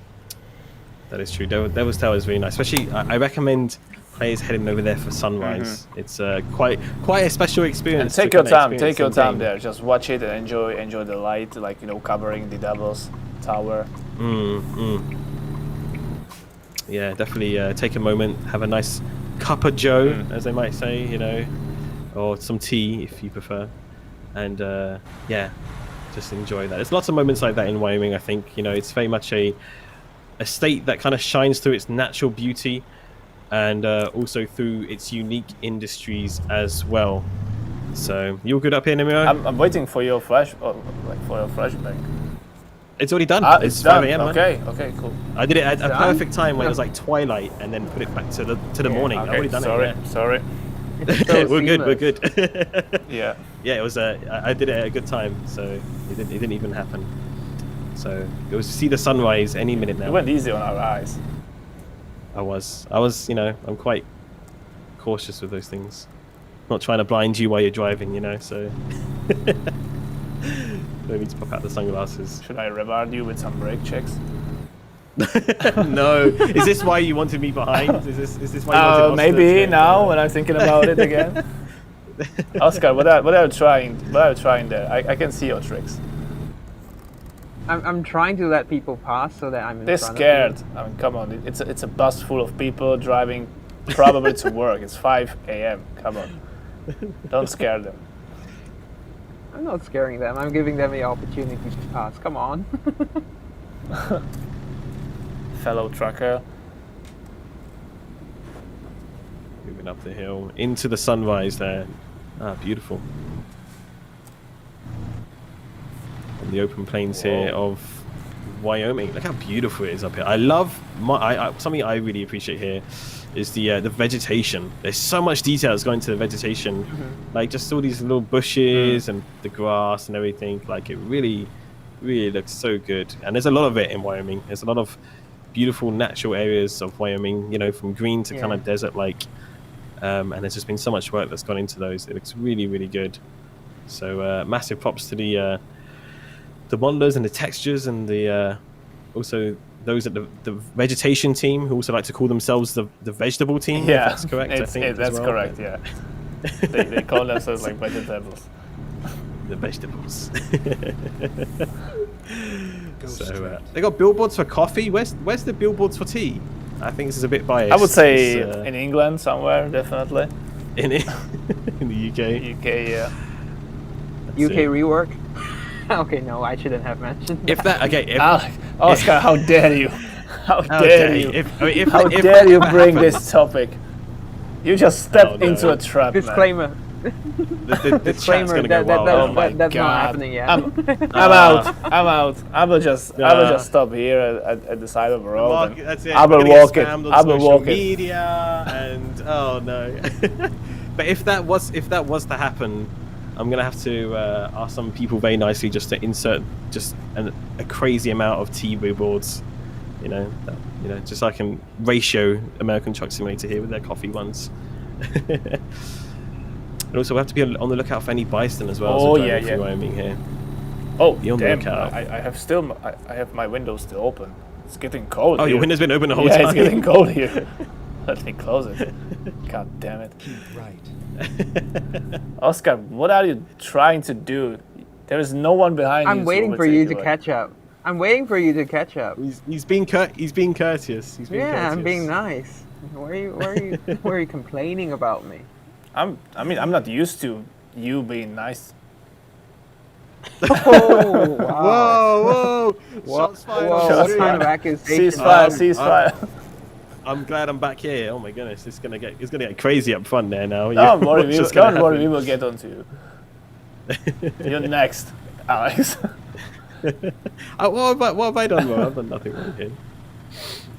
S1: That is true. Devil's Tower is really nice. Especially, I recommend players heading over there for sunrise. It's quite a special
S2: And
S1: experience.
S2: take
S1: to
S2: your
S1: kinda
S2: time.
S1: experience
S2: Take your
S1: in
S2: time
S1: game.
S2: there. Just watch it and enjoy the light, covering the Devil's Tower.
S1: Yeah, definitely take a moment, have a nice cup of joe, as they might say, or some tea if you prefer, and yeah, just enjoy that. There's lots of moments like that in Wyoming. I think it's very much a state that kind of shines through its natural beauty, and also through its unique industries as well. So you all good up here, Nemiro?
S2: I'm waiting for your flashbang.
S1: It's already done.
S2: It's
S1: 5
S2: done.
S1: a.m. man.
S2: Okay, cool.
S1: I did it at a
S3: done?
S1: perfect time when it was like twilight, and then put it back to the morning. I've
S2: Okay,
S1: already done
S2: sorry.
S1: it.
S2: Sorry.
S3: It's so
S1: We're
S3: seamless.
S1: good.
S2: Yeah.
S1: Yeah, it was. I did it at a good time, so it didn't even happen. So it was to see the sunrise any minute
S2: You
S1: now.
S2: went easy on our eyes.
S1: I was. I'm quite cautious with those things. Not trying to blind you while you're driving, so. No need to pop out the sunglasses.
S2: Should I reward you with some brake checks?
S1: No. Is this why you wanted me behind? Is this why you wanted Oscar
S2: Maybe
S1: to-
S2: now when I'm thinking about it again. Oscar, what are you trying? What are you trying there? I can see your tricks.
S3: I'm trying to let people pass so that I'm in
S2: They're
S3: front
S2: scared.
S3: of you.
S2: I mean, come on. It's a bus full of people driving probably to work. It's 5 a.m. Come on. Don't scare them.
S3: I'm not scaring them. I'm giving them the opportunity to pass. Come on.
S2: Fellow trucker.
S1: Moving up the hill into the sunrise there. Ah, beautiful. On the open plains here of Wyoming. Look how beautiful it is up here. I love something I really appreciate here is the vegetation. There's so much detail that's going into the vegetation, like just all these little bushes and the grass and everything. Like it really looks so good. And there's a lot of it in Wyoming. There's a lot of beautiful natural areas of Wyoming, from green to kind of desert-like. And there's just been so much work that's gone into those. It looks really good. So massive props to the modelers and the textures and the also those at the vegetation team who also like to call themselves the vegetable team.
S2: Yeah,
S1: if that's correct. I think
S2: that's
S1: as well.
S2: correct. Yeah, they call themselves like vegetables.
S1: The vegetables.
S4: Go
S1: So
S4: straight.
S1: they got billboards for coffee. Where's the billboards for tea? I think this is a bit biased.
S2: I would say
S1: It's,
S2: in England somewhere, definitely.
S1: in in the UK.
S2: UK, yeah.
S3: UK
S1: it.
S3: rework. Okay, no, I shouldn't have mentioned.
S1: If that okay, if,
S2: Alex, Oscar, how dare you? How
S1: how
S2: dare you?
S1: If,
S2: How
S1: if
S2: dare
S1: that
S2: you
S1: ever
S2: bring
S1: happened,
S2: this topic? You just stepped
S1: no.
S2: into a trap, man.
S3: Disclaimer.
S1: the chat's
S3: Disclaimer.
S1: gonna go wild.
S2: Oh my
S3: That's
S2: God.
S3: not happening yet.
S2: I'm out. I'm out. I will just stop here at the side of the road.
S1: Market, that's it.
S2: I will
S1: We're gonna get
S2: walk it.
S1: spammed on
S2: I will
S1: social
S2: walk it.
S1: media, and oh no. But if that was to happen, I'm gonna have to ask some people very nicely just to insert just a crazy amount of T-Way boards, just so I can ratio American Truck Simulator here with their coffee ones. And also we have to be on the lookout for any bison as well.
S2: Oh,
S1: as we're driving
S2: yeah.
S1: through Wyoming here.
S2: Oh,
S1: Be on the
S2: damn!
S1: lookout.
S2: I have my window still open. It's getting cold.
S1: Oh,
S2: here.
S1: your window's been open the whole
S2: Yeah,
S1: time.
S2: it's getting cold here. Let me close it. God damn it,
S4: Keep right.
S2: Oscar! What are you trying to do? There is no one behind you.
S3: I'm waiting for you to catch up. I'm waiting for you to catch up.
S1: He's being courteous. He's being
S3: Yeah, I'm
S1: courteous.
S3: being nice. Why are you complaining about me?
S2: I'm not used to you being nice.
S3: Oh, wow.
S1: Whoa! Shots fired.
S3: Whoa,
S2: Shots
S3: what kind of
S2: fired.
S3: accusation?
S2: Ceasefire.
S1: I'm glad I'm back here. Oh my goodness, it's gonna get crazy up front there now.
S2: Don't worry,
S1: What's just gonna
S2: don't worry.
S1: happen?
S2: We will get onto you. You're next, Alex.
S1: What have I done wrong? I've done nothing wrong here.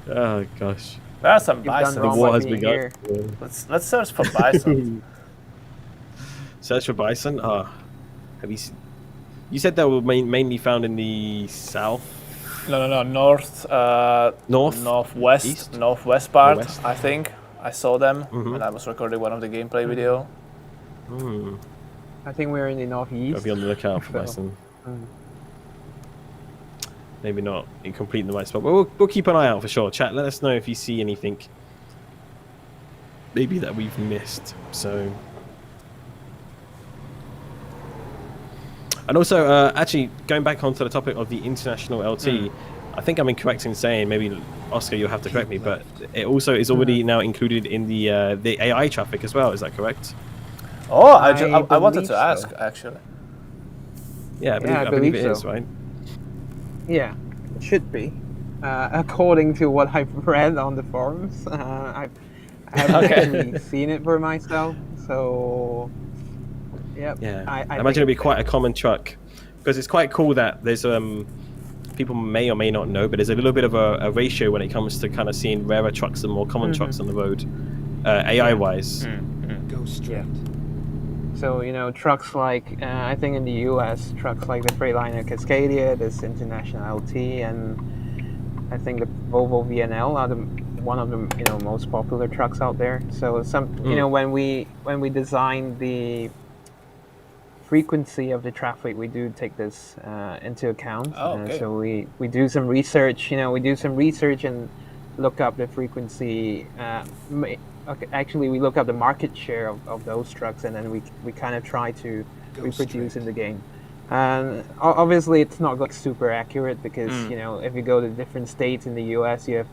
S1: Oh gosh,
S2: There are some
S3: You've done
S2: bison.
S1: the
S3: wrong
S1: war
S3: by
S1: has
S3: being
S1: begun.
S3: here.
S2: Let's search for bison.
S1: Search for bison. Have you? You said they were mainly found in the south.
S2: No. North. Northwest.
S1: East?
S2: Northwest part.
S1: West?
S2: I think I saw them
S1: Mhm.
S2: when I was recording one of the gameplay video.
S1: Hmm.
S3: I think we're in the northeast.
S1: Gotta be on the lookout for
S3: So,
S1: bison.
S3: mm.
S1: Maybe not in complete in the right spot, but we'll keep an eye out for sure. Chat, let us know if you see anything maybe that we've missed. So, and also actually going back onto the topic of the international LT, I think I'm incorrect in saying, maybe Oscar you'll have to correct me, but it also is already now included in the AI traffic as well. Is that correct?
S2: Oh, I wanted
S3: believe
S2: to
S3: so.
S2: ask actually.
S1: Yeah, I
S3: I
S1: believe
S3: believe
S1: it is,
S3: so.
S1: right?
S3: Yeah, it should be. According to what I've read on the forums, I haven't actually seen it for myself. So, yep.
S1: Yeah,
S3: I
S1: I imagine
S3: think
S1: it'd be
S3: it's
S1: quite a common truck because it's quite cool that there's people may or may not know, but there's a little bit of a ratio when it comes to kind of seeing rarer trucks and more common trucks on the road, AI wise.
S4: Go straight.
S3: So, trucks like, I think in the US, trucks like the Freightliner Cascadia, this International LT, and I think the Volvo VNL are one of the most popular trucks out there. So when we design the frequency of the traffic, we do take this into account.
S2: Oh, okay.
S3: So we do some research, and look up the frequency. Okay, actually, we look up the market share of those trucks, and then we kind of try to
S4: Go
S3: reproduce
S4: straight.
S3: in the game. And obviously, it's not like super accurate because if you go to different states in the U.S., you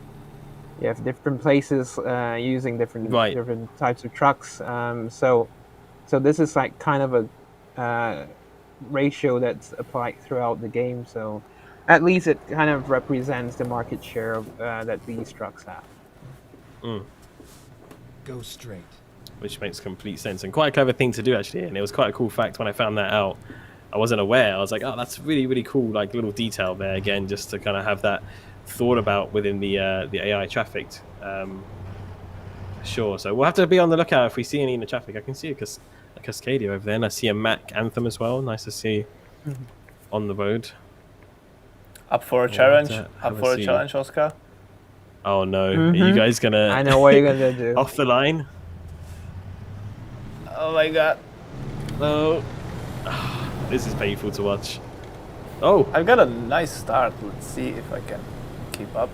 S3: have different places using different types of trucks. So this is like kind of a ratio that's applied throughout the game. So at least it kind of represents the market share of, that these trucks have.
S4: Go straight.
S1: Which makes complete sense and quite a clever thing to do actually, and it was quite a cool fact when I found that out. I wasn't aware. I was like, oh, that's really, really cool, like little detail there again, just to kind of have that thought about within the AI traffic. Sure, so we'll have to be on the lookout if we see any in the traffic. I can see a Cascadia over there, and I see a Mack Anthem as well. Nice to see on the road.
S2: Up for a
S1: Yeah,
S2: challenge?
S1: have
S2: Up
S1: a
S2: for a
S1: seat.
S2: challenge, Oscar?
S1: Oh no, are you guys gonna
S3: I know what you're gonna do.
S1: off the line?
S2: Oh my god.
S1: No. This is painful to watch. Oh,
S2: I've got a nice start. Let's see if I can keep up.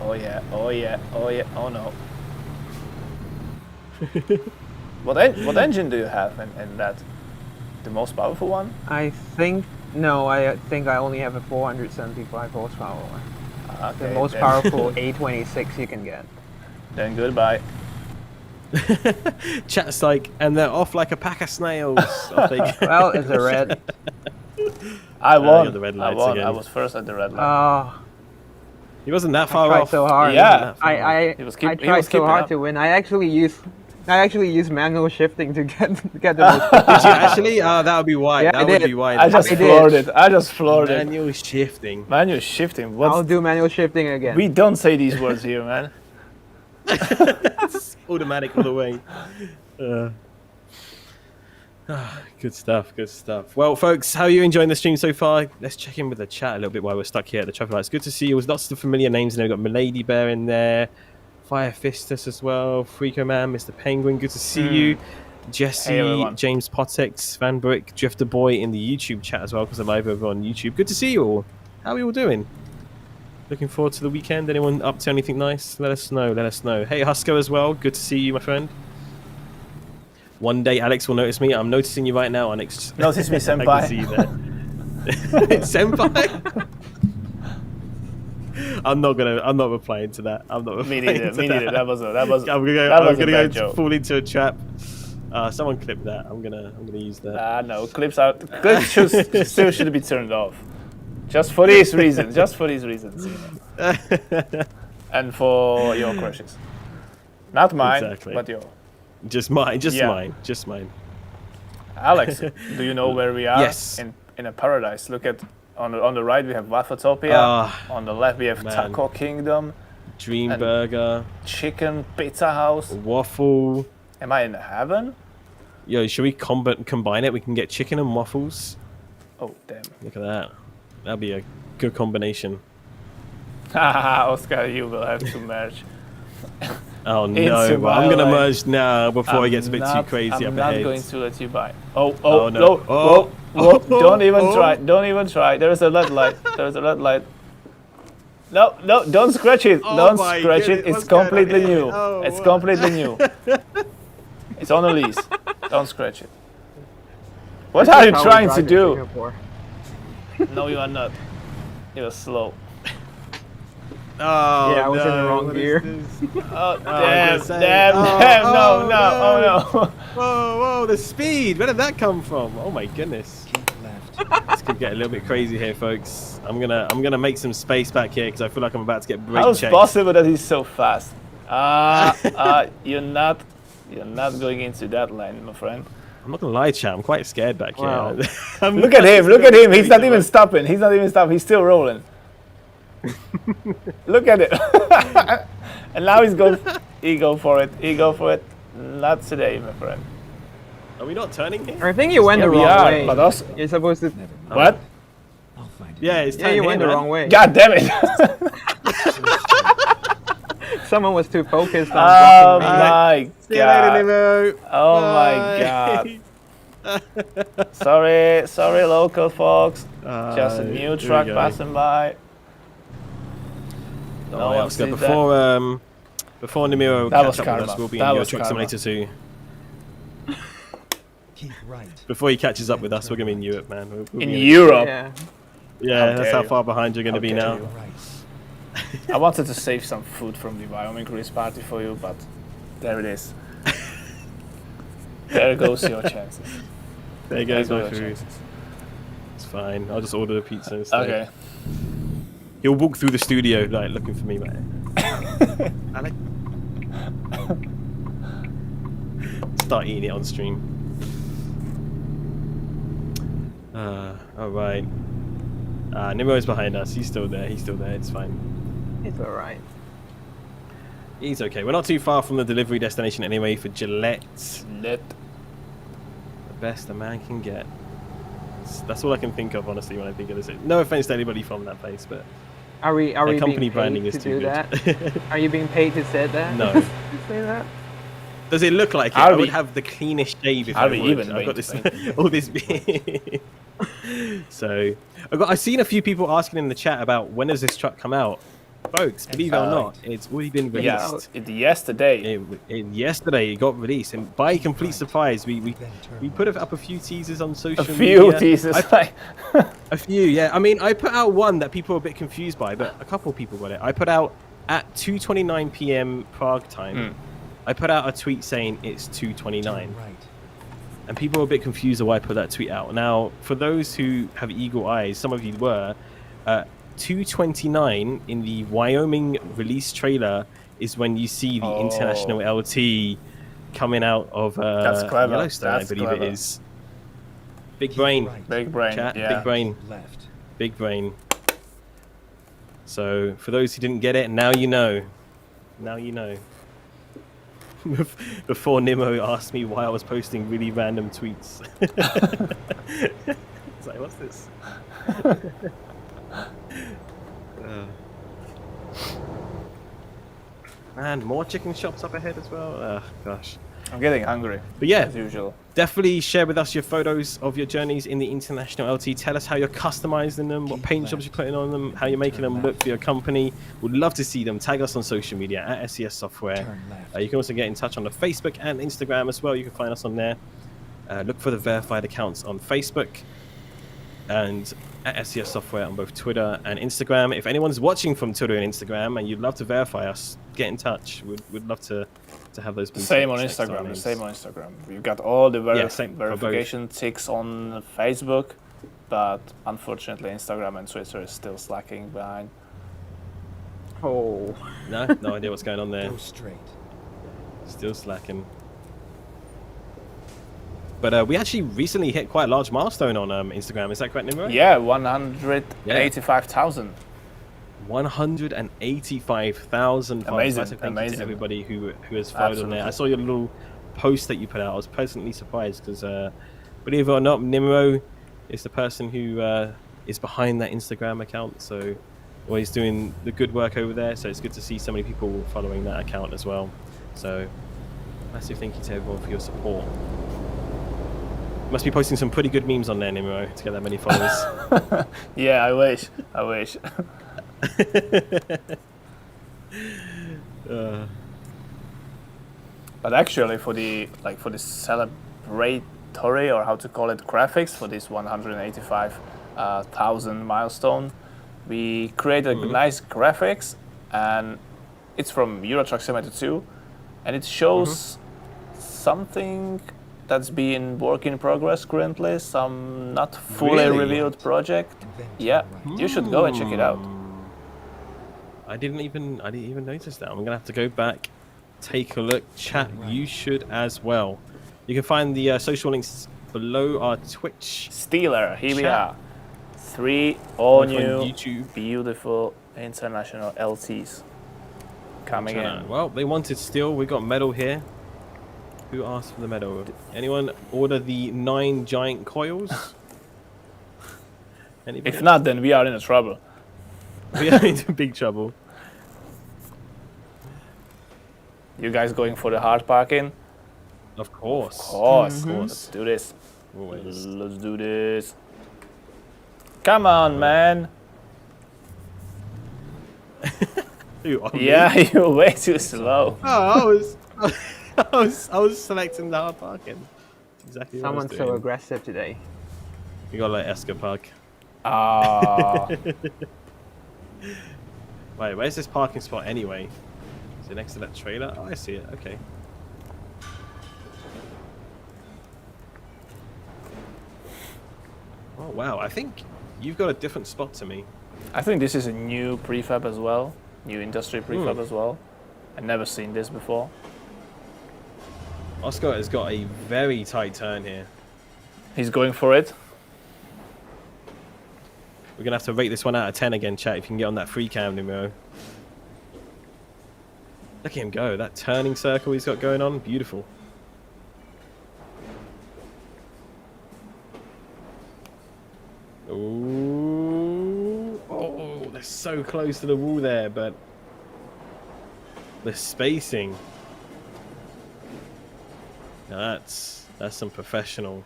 S2: Oh yeah, oh yeah, oh yeah, oh no. What engine do you have in that? The most powerful one?
S3: I think I only have a 475 horsepower one.
S2: Okay,
S3: The most
S2: then-
S3: powerful A26 you can get.
S2: Then goodbye.
S1: Chat's like, and they're off like a pack of snails. I think.
S3: Well, it's a red.
S2: I won.
S1: got the red
S2: I
S1: lights
S2: won.
S1: again.
S2: I was first at the red light.
S3: Oh,
S1: He wasn't that
S3: I
S1: far
S3: tried
S1: off.
S3: so hard.
S2: Yeah.
S1: He wasn't that far off.
S3: I
S2: He was
S3: I
S2: keep- he
S3: tried
S2: was
S3: so
S2: keeping
S3: hard
S2: up.
S3: to win. I actually used manual shifting to get the most.
S1: Did you actually? That would be why.
S3: Yeah,
S1: that
S3: I
S1: would
S3: did.
S1: be why.
S2: I just
S3: I did.
S2: floored it. I just floored it.
S1: manual shifting.
S2: Manual shifting.
S3: I'll
S2: What's...
S3: do manual shifting again.
S2: We don't say these words here, man.
S1: Automatic all the way. Good stuff, good stuff. Well, folks, how are you enjoying the stream so far? Let's check in with the chat a little bit while we're stuck here at the traffic lights. Good to see you. There's lots of familiar names in there. We've got Milady Bear in there, Fire Fistus as well, Freako Man, Mr. Penguin. Good to see you. Jesse,
S2: Hey, everyone.
S1: James Potex, Van Brick, Drifter Boy in the YouTube chat as well, because I'm live over on YouTube. Good to see you all. How are you all doing? Looking forward to the weekend. Anyone up to anything nice? Let us know. Let us know. Hey, Husker as well. Good to see you, my friend. One day Alex will notice me. I'm noticing you right now, Alex.
S2: Notice me,
S1: I
S2: senpai.
S1: can see you there. Senpai. I'm not replying to that. I'm not replying
S2: Me neither.
S1: to
S2: Me
S1: that.
S2: neither. That was
S1: I'm
S2: that was
S1: gonna
S2: a
S1: go
S2: bad joke.
S1: fall into a trap. Someone clip that. I'm gonna use that.
S2: No, clips still should be turned off. Just for these reasons. Just for these reasons. You know. And for your crushes. Not mine,
S1: Exactly.
S2: but your.
S1: Just mine. Just
S2: Yeah.
S1: mine. Just mine.
S2: Alex, do you know where we are?
S1: Yes.
S2: In a paradise. Look at on the right we have Waffletopia.
S1: Ah,
S2: On the left we have
S1: man.
S2: Taco Kingdom,
S1: Dream Burger,
S2: Chicken Pizza House.
S1: waffle.
S2: Am I in heaven?
S1: Yo, should we combine it? We can get chicken and waffles.
S2: Oh damn.
S1: Look at that. That'd be a good combination.
S2: Haha, Oscar, you will have to merge.
S1: Oh
S2: Into
S1: no, but I'm
S2: my
S1: gonna
S2: life.
S1: merge now before it gets a bit too
S2: not-
S1: crazy
S2: I'm
S1: up
S2: not
S1: ahead.
S2: going to let you buy. Oh
S1: Oh,
S2: no!
S1: no.
S2: Whoa,
S1: Oh,
S2: whoa!
S1: oh,
S2: Don't even
S1: oh.
S2: try! Don't even try! There is a red light. There is a red light. No, don't scratch it!
S1: Oh
S2: Don't
S1: my
S2: scratch
S1: goodness,
S2: it! It's
S1: what's going on
S2: completely
S1: here?
S2: new.
S1: Oh,
S2: It's
S1: what?
S2: completely new. It's on a lease. Don't scratch it. What are you
S3: How we
S2: trying
S3: drive
S2: to
S3: in
S2: do?
S3: Singapore.
S2: No, you are not. You're slow.
S1: Oh,
S3: Yeah, I was in the
S1: no,
S3: wrong
S1: what is
S3: gear.
S1: this?
S2: Oh
S1: I
S2: damn!
S1: was gonna say,
S2: Damn!
S1: oh,
S2: Damn!
S1: oh,
S2: No! No! Oh no!
S1: Whoa, the speed! Where did that come from? Oh my goodness.
S4: Keep left.
S1: This could get a little bit crazy here, folks. I'm gonna make some space back here because I feel like I'm about to get brake
S2: How is
S1: checked.
S2: possible that he's so fast? You're not going into that lane, my friend.
S1: I'm not gonna lie, chat. I'm quite scared back here.
S3: Wow.
S2: Look at him! Look at him! He's not even stopping. He's not even stopping. He's still rolling. Look at it! And now he go for it. He go for it. Not today, my friend.
S1: Are we not turning here?
S3: I think you went the
S2: we
S3: wrong
S2: are,
S3: way.
S2: but us.
S3: You're supposed to.
S4: Never mind.
S2: What?
S4: I'll find it.
S1: Yeah, it's
S3: Yeah,
S1: turning
S3: you
S1: here,
S3: went the
S1: man.
S3: wrong way.
S2: God damn it!
S3: Someone was too focused on
S2: Oh
S3: blocking me.
S2: my
S1: See you later,
S2: god!
S1: Limo.
S2: Oh
S1: Bye.
S2: my god! Sorry, local folks. Just a
S1: Here
S2: new
S1: we
S2: truck
S1: go.
S2: passing by.
S1: Oh,
S2: No
S1: yeah,
S2: one
S1: let's go.
S2: sees that.
S1: Before Namiro
S2: That was
S1: catch up with us,
S2: karma.
S1: we'll be
S2: That
S1: in Euro
S2: was
S1: Truck
S2: karma.
S1: Simulator 2.
S4: Keep right.
S1: Before he catches up with us, we're gonna be in Europe, man. We'll
S2: In
S1: be
S2: Europe.
S3: Yeah.
S1: Yeah,
S2: How
S1: that's
S2: dare
S1: how
S2: you.
S1: far behind you're gonna
S2: How
S1: be
S2: dare
S1: now.
S2: you.
S4: Right.
S2: I wanted to save some food from the Wyoming Grease party for you, but there it is. There goes your chances.
S1: There
S2: There
S1: goes
S2: go
S1: my
S2: your
S1: food.
S2: chances.
S1: It's fine. I'll just order a pizza instead.
S2: Okay.
S1: He'll walk through the studio like looking for me, man. Alec. Start eating it on stream. All right. Nimo's behind us. He's still there. He's still there. It's fine.
S3: It's alright.
S1: He's okay. We're not too far from the delivery destination anyway for Gillette.
S2: Let
S1: The best a man can get. That's all I can think of, honestly, when I think of this. No offense to anybody from that place, but
S3: Are we
S1: their company
S3: being
S1: branding
S3: paid
S1: is
S3: to
S1: too
S3: do
S1: good.
S3: that? Are you being paid to say that?
S1: No.
S3: To say that?
S1: Does it look like it?
S2: Are
S1: I
S2: we-
S1: would have the cleanest shave if
S2: are
S1: I
S2: we
S1: would.
S2: even
S1: I've got this,
S2: going
S1: all this. So, I've seen a few people asking in the chat about when does this truck come out. Folks, believe it or not, it's already been
S2: Yeah,
S1: released.
S2: yesterday.
S1: Yesterday, it got released, and by complete surprise, we put up a few teasers on
S2: A
S1: social
S2: few
S1: media.
S2: teasers. Like,
S1: A few, yeah. I mean, I put out one that people were a bit confused by, but a couple of people got it. I put out at 2:29 p.m. Prague time. I put out a tweet saying it's 2:29.
S4: Right.
S1: And people were a bit confused why I put that tweet out. Now, for those who have eagle eyes, some of you were, 2:29 in the Wyoming release trailer is when you see the International LT coming out of
S2: That's clever.
S1: Yellowstone,
S2: That's
S1: I believe
S2: clever.
S1: it is. Big brain.
S4: Right.
S2: big brain.
S1: Chat,
S2: Yeah.
S1: big brain.
S4: Left.
S1: Big brain. So, for those who didn't get it, now you know. Now you know. Before Nemo asked me why I was posting really random tweets. It's like, what's this? And more chicken shops up ahead as well. Gosh.
S2: I'm getting hungry.
S1: But yeah,
S2: As usual.
S1: definitely share with us your photos of your journeys in the International LT. Tell us how you're customizing them, what paint jobs you're putting on them, how you're making them look for your company. We'd love to see them. Tag us on social media at SES Software.
S4: Turn left.
S1: You can also get in touch on the Facebook and Instagram as well. You can find us on there. Look for the verified accounts on Facebook and at SES Software on both Twitter and Instagram. If anyone's watching from Twitter and Instagram and you'd love to verify us, get in touch. We'd love to have those.
S2: Same on Instagram. The same on Instagram. We've got all the
S1: same for
S2: verification ticks on Facebook, but unfortunately, Instagram and Twitter is still slacking behind.
S3: Oh.
S1: No idea what's going on there.
S4: Go straight.
S1: Still slacking. But we actually recently hit quite a large milestone on Instagram. Is that correct, Nimrod?
S2: Yeah, 185,000.
S1: 185,000 followers.
S2: Amazing,
S1: Thank you
S2: amazing.
S1: to everybody who has followed on there. I saw your little post that you put out. I was pleasantly surprised because, believe it or not, Nimro is the person who is behind that Instagram account. So always doing the good work over there. So it's good to see so many people following that account as well. So massive thank you to everyone for your support. Must be posting some pretty good memes on there, Nimro, to get that many followers.
S2: Yeah, I wish. I wish. But actually, for the celebratory, or how to call it, graphics for this 185,000 milestone, we created nice graphics, and it's from Euro Truck Simulator 2, and it shows something that's being work in progress currently, some not fully
S1: Really?
S2: revealed project.
S4: And then
S2: Yeah,
S4: turn right.
S2: you should go and check it out.
S1: I didn't even notice that. I'm gonna have to go back, take a look. Chat, you should as well. You can find the social links below our Twitch.
S2: Steeler, here we
S1: Chat.
S2: are. 3 all
S1: Over on
S2: new,
S1: YouTube.
S2: beautiful international LTs coming in.
S1: Well, they wanted steel. We got metal here. Who asked for the metal? Anyone order the 9 giant coils? Anybody?
S2: If not, then we are in trouble.
S1: We are into big trouble.
S2: You guys going for the hard parking?
S1: Of course.
S2: Of course.
S1: Of course.
S2: Let's do this.
S1: Always.
S2: Let's do this. Come on, man.
S1: Ooh, on me?
S2: Yeah, you're way too slow.
S1: Oh, I was selecting the hard parking. That's exactly what I was
S3: Someone's so
S1: doing.
S3: aggressive today.
S1: You got like Esker Park.
S2: Ah,
S1: Wait, where's this parking spot anyway? Is it next to that trailer? Oh, I see it. Okay. Oh wow, I think you've got a different spot to me.
S2: I think this is a new prefab as well. New industry prefab as well. I've never seen this before.
S1: Oscar has got a very tight turn here.
S2: He's going for it.
S1: We're gonna have to rate this one out of 10 again, chat. If you can get on that free cam, Nimro. Look at him go. That turning circle he's got going on, beautiful. Ooh. Oh, they're so close to the wall there, but the spacing. Now that's some professional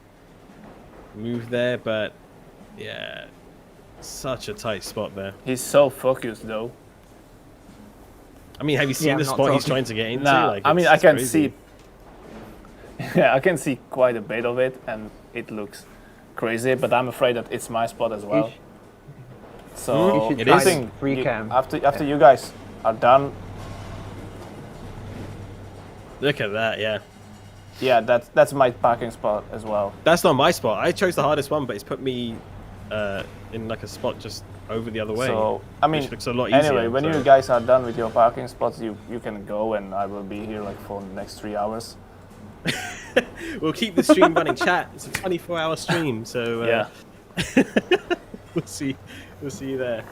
S1: move there, but yeah, such a tight spot there.
S2: He's so focused though.
S1: I mean, have you seen
S3: Yeah,
S1: the
S3: I'm not
S1: spot he's
S3: talking.
S1: trying to get into?
S2: Nah,
S1: Like,
S2: I mean,
S1: it's
S2: I can
S1: crazy.
S2: see. Yeah, I can see quite a bit of it, and it looks crazy. But I'm afraid that it's my spot as well. So
S3: You should
S1: It
S3: try
S1: is.
S3: the free cam.
S2: after you guys are done,
S1: Look at that, yeah.
S2: yeah, that's my parking spot as well.
S1: That's not my spot. I chose the hardest one, but it's put me in like a spot just over the other way.
S2: So I mean,
S1: which looks a lot easier.
S2: anyway, when
S1: so-
S2: you guys are done with your parking spots, you can go, and I will be here like for the next 3 hours.
S1: We'll keep the stream running. Chat. It's a 24-hour stream, so
S2: Yeah.
S1: we'll see. We'll see you there.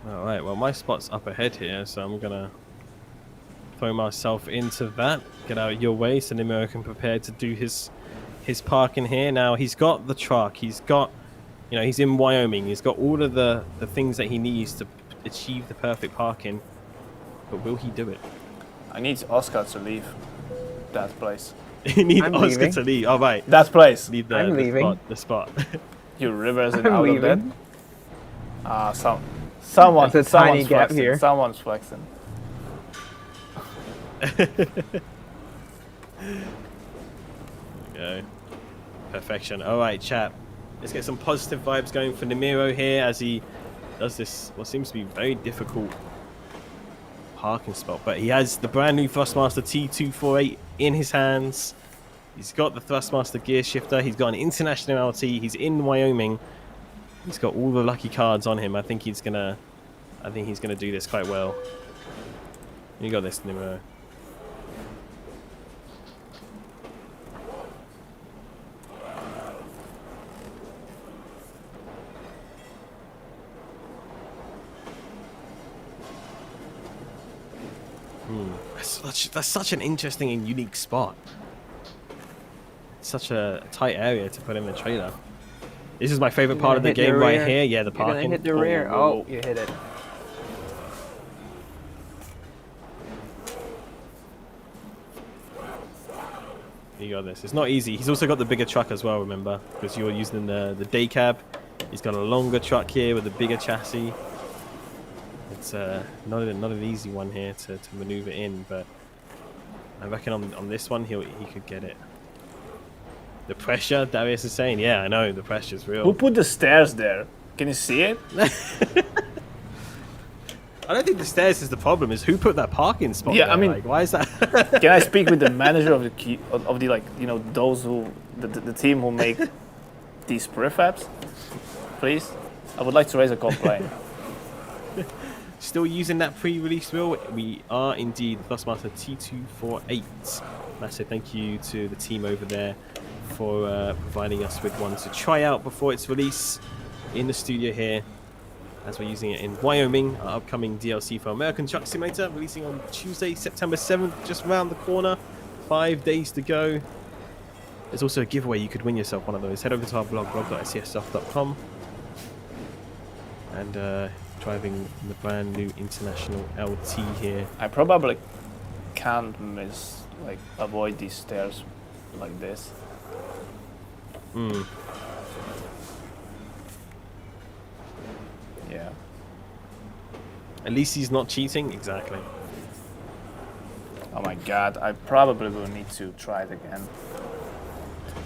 S1: All right. Well, my spot's up ahead here, so I'm gonna throw myself into that. Get out of your way, so Nimero can prepare to do his parking here. Now he's got the truck. He's got, you know, he's in Wyoming. He's got all of the things that he needs to achieve the perfect parking. But will he do it?
S2: I need Oscar to leave that place.
S1: You need
S3: I'm
S1: Oscar
S3: leaving.
S1: to leave. Oh, right.
S2: That place.
S1: Need
S3: I'm leaving.
S1: The spot.
S2: You reversing
S3: I'm
S2: out of that.
S3: leaving.
S2: Someone.
S3: There's a tiny
S2: Someone's
S3: gap
S2: flexing.
S3: here.
S2: Someone's flexing.
S1: Go. Perfection. All right, chat. Let's get some positive vibes going for Nimero here as he does this, what seems to be very difficult parking spot. But he has the brand new Thrustmaster T248 in his hands. He's got the Thrustmaster gear shifter. He's got an international LT. He's in Wyoming. He's got all the lucky cards on him. I think he's gonna do this quite well. You got this, Nimero. That's such an interesting and unique spot. Such a tight area to put in the trailer. This is my favorite
S3: You're
S1: part
S3: gonna
S1: of the
S3: hit the
S1: game right
S3: rear.
S1: here. Yeah, the
S3: You're gonna
S1: parking.
S3: hit the rear. Oh, you hit it.
S1: You got this. It's not easy. He's also got the bigger truck as well, remember? Because you're using the day cab. He's got a longer truck here with a bigger chassis. It's not an easy one here to maneuver in, but I reckon on this one he could get it. The pressure, Darius is saying, yeah, I know, the pressure's real.
S2: Who put the stairs there? Can you see it?
S1: I don't think the stairs is the problem. Is who put that parking spot?
S2: Yeah,
S1: there?
S2: I mean-
S1: like, why is that?
S2: Can I speak with the manager of the key of the, like, you know, those who the team who make these prefabs, please? I would like to raise a complaint.
S1: Still using that pre-release wheel? We are indeed Thrustmaster T248. Massive thank you to the team over there for providing us with one to try out before its release in the studio here, as we're using it in Wyoming. Our upcoming DLC for American Truck Simulator, releasing on Tuesday, September 7th, just around the corner. 5 days to go. There's also a giveaway. You could win yourself one of those. Head over to our blog, blog.scsoft.com, and driving the brand new International LT here.
S2: I probably can't avoid these stairs like this. Yeah.
S1: At least he's not cheating. Exactly.
S2: Oh my god, I probably will need to try it again.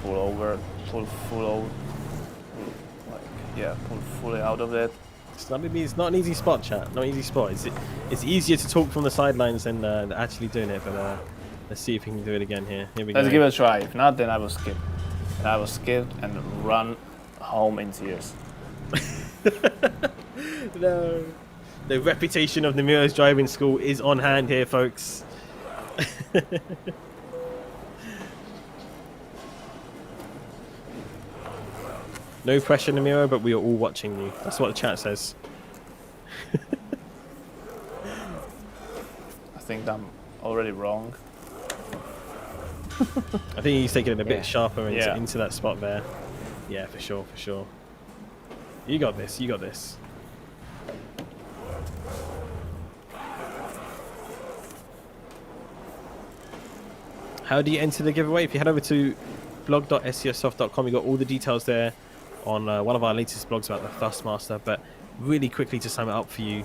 S2: Pull over, pull fully out of it.
S1: It's not an easy spot, chat. Not an easy spot. It's easier to talk from the sidelines than actually doing it. But let's see if we can do it again here. Here we
S2: Let's
S1: go.
S2: give it a try. If not, then I will skip. And I will skip and run home in tears.
S1: No. The reputation of Nemiro's driving school is on hand here, folks. No pressure, Nemiro, but we are all watching you. That's what the chat says.
S2: I think I'm already wrong.
S1: I think he's taking it a bit
S3: Yeah.
S1: sharper
S2: Yeah.
S1: into that spot there. Yeah, for sure, for sure. You got this, you got this. How do you enter the giveaway? If you head over to blog.scsoft.com, you got all the details there on one of our latest blogs about the Thrustmaster. But really quickly to sum it up for you,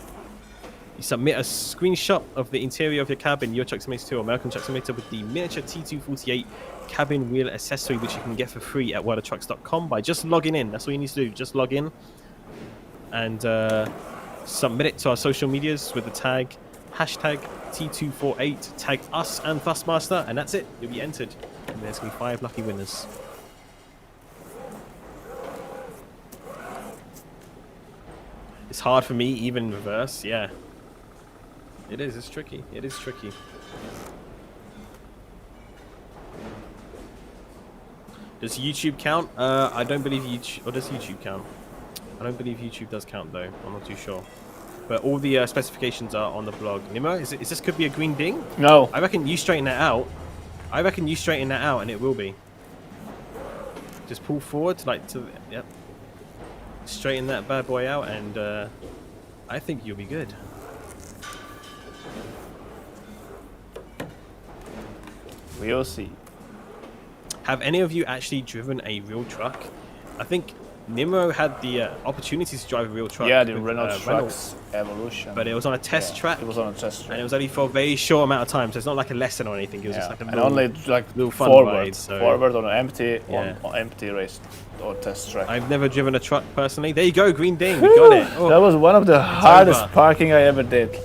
S1: you submit a screenshot of the interior of your cabin, your Truck Simulator 2 or American Truck Simulator, with the miniature T248 cabin wheel accessory, which you can get for free at worldofTrucks.com by just logging in. That's all you need to do. Just log in and submit it to our social medias with the tag hashtag T248. Tag us and Thrustmaster, and that's it. You'll be entered. And there's going to be 5 lucky winners. It's hard for me, even in reverse. Yeah. It is. It's tricky. It is tricky. Does YouTube count? I don't believe YouTube... Or does YouTube count? I don't believe YouTube does count, though. I'm not too sure. But all the specifications are on the blog. Nemo, is this could be a green ding?
S2: No.
S1: I reckon you straighten that out. I reckon you straighten that out, and it will be. Just pull forward, like, to... Yep. Straighten that bad boy out, and I think you'll be good.
S2: We'll see.
S1: Have any of you actually driven a real truck? I think Nimro had the opportunity to drive a real truck.
S2: Yeah, the
S1: with,
S2: Renault Trucks Evolution.
S1: But it was on a test track.
S2: It was on a test track.
S1: And it was only for a very short amount of time, so it's not like a lesson or anything. It was just like a
S2: and
S1: little,
S2: only like
S1: little fun
S2: forward,
S1: ride, so.
S2: forward on an empty,
S1: Yeah.
S2: on empty race or test track.
S1: I've never driven a truck personally. There you go, green ding. You got it. Oh,
S2: That was one of the hardest
S1: over.
S2: parking I ever did.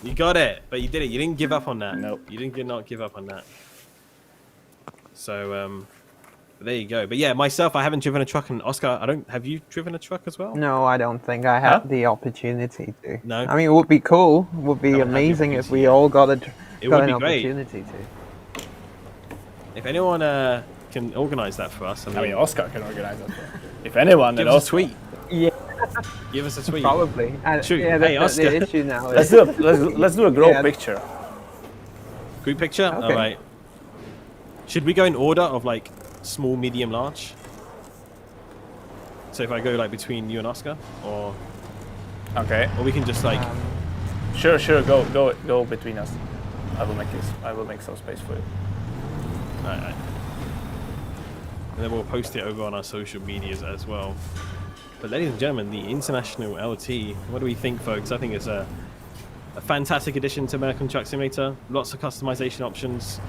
S1: you got it, but you did it. You didn't give up on that.
S2: Nope.
S1: You did not give up on that. So, there you go. But yeah, myself, I haven't driven a truck, and Oscar, have you driven a truck as well?
S3: No, I don't think I had the opportunity to.
S1: No?
S3: I mean, it would be cool. It would be
S1: Haven't had the
S3: amazing if we
S1: opportunity
S3: all got
S1: It
S3: got
S1: would
S3: an
S1: be great.
S3: opportunity to.
S1: If anyone can organise that for us,
S2: I mean, Oscar can organize that. If anyone,
S1: give
S2: then
S1: us a
S2: Oscar.
S1: tweet.
S3: Yeah,
S1: Give us a tweet.
S3: probably.
S1: Shoot.
S3: Yeah,
S1: Hey,
S3: that's the
S1: Oscar.
S3: issue now.
S2: Let's do a group
S3: Yeah.
S2: picture.
S1: Group picture?
S3: Okay.
S1: Alright. Should we go in order of like small, medium, large? So if I go like between you and Oscar, or
S2: Okay.
S1: we can just like
S2: Sure. Go between us. I will make some space for you.
S1: alright. And then we'll post it over on our social medias as well. But ladies and gentlemen, the International LT, what do we think, folks? I think it's a fantastic addition to American Truck Simulator. Lots of customization options.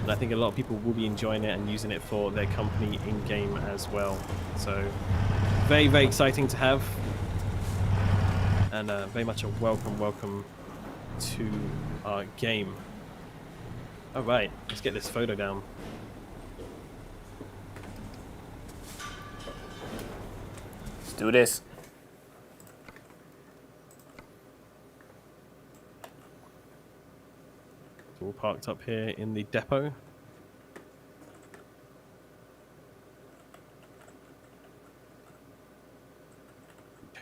S1: And I think a lot of people will be enjoying it and using it for their company in-game as well. So, very, very exciting to have. And very much a welcome to our game. Alright, let's get this photo down.
S2: Let's do this.
S1: It's all parked up here in the depot.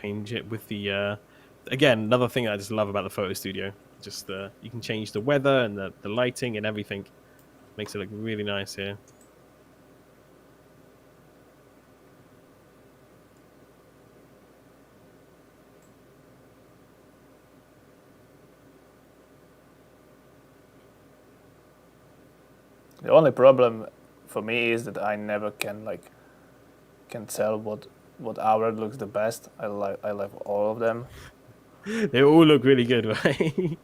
S1: Change it with the again, another thing I just love about the photo studio, just you can change the weather and the lighting and everything. Makes it look really nice here.
S2: The only problem for me is that I never can tell what hour looks the best. I like all of them.
S1: They all look really good, right?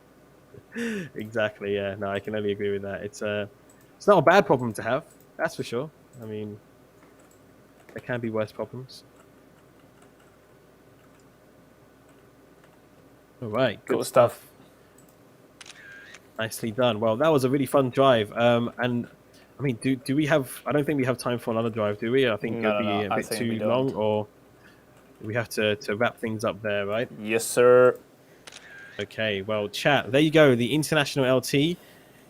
S1: Exactly, yeah. No, I can only agree with that. It's not a bad problem to have, that's for sure. I mean, there can be worse problems. All right, good
S2: Cool stuff.
S1: Nicely done. Well, that was a really fun drive. And I mean, do we have? I don't think we have time for another drive, do we? I think
S2: No,
S1: it'd be
S2: no,
S1: a
S2: I
S1: bit
S2: think
S1: too
S2: we don't.
S1: long, or we have to wrap things up there, right?
S2: Yes, sir.
S1: Okay. Well, chat. There you go. The International LT.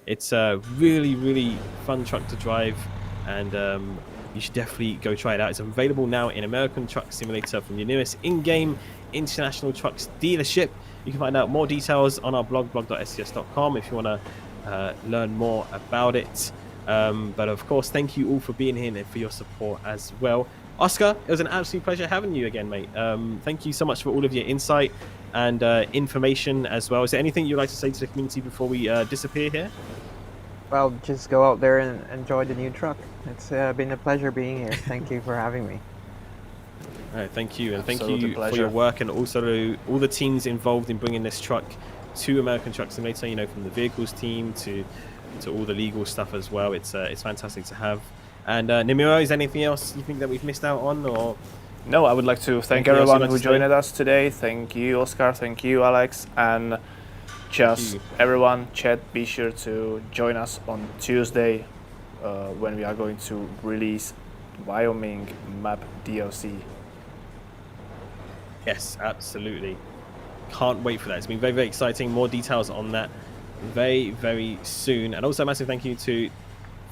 S1: It's a really, really fun truck to drive, and you should definitely go try it out. It's available now in American Truck Simulator from your nearest in-game International Trucks dealership. You can find out more details on our blog, blog.scs.com, if you want to learn more about it. But of course, thank you all for being here and for your support as well. Oscar, it was an absolute pleasure having you again, mate. Thank you so much for all of your insight and information as well. Is there anything you'd like to say to the community before we disappear here?
S3: well, just go out there and enjoy the new truck. It's been a pleasure being here. Thank you for having me.
S1: All right, thank you, and thank
S2: Absolute
S1: you for
S2: pleasure.
S1: your work, and also all the teams involved in bringing this truck to American Truck Simulator. You know, from the vehicles team to all the legal stuff as well. It's fantastic to have. And Nimiro, is there anything else you think that we've missed out on, or?
S2: No, I would like to thank
S1: Anything else you'd
S2: everyone
S1: like
S2: who
S1: to say?
S2: joined us today. Thank you, Oscar. Thank you, Alex. And just
S1: you.
S2: everyone, chat, be sure to join us on Tuesday when we are going to release Wyoming map DLC.
S1: Yes, absolutely. Can't wait for that. It's been very, very exciting. More details on that very, very soon. And also a massive thank you to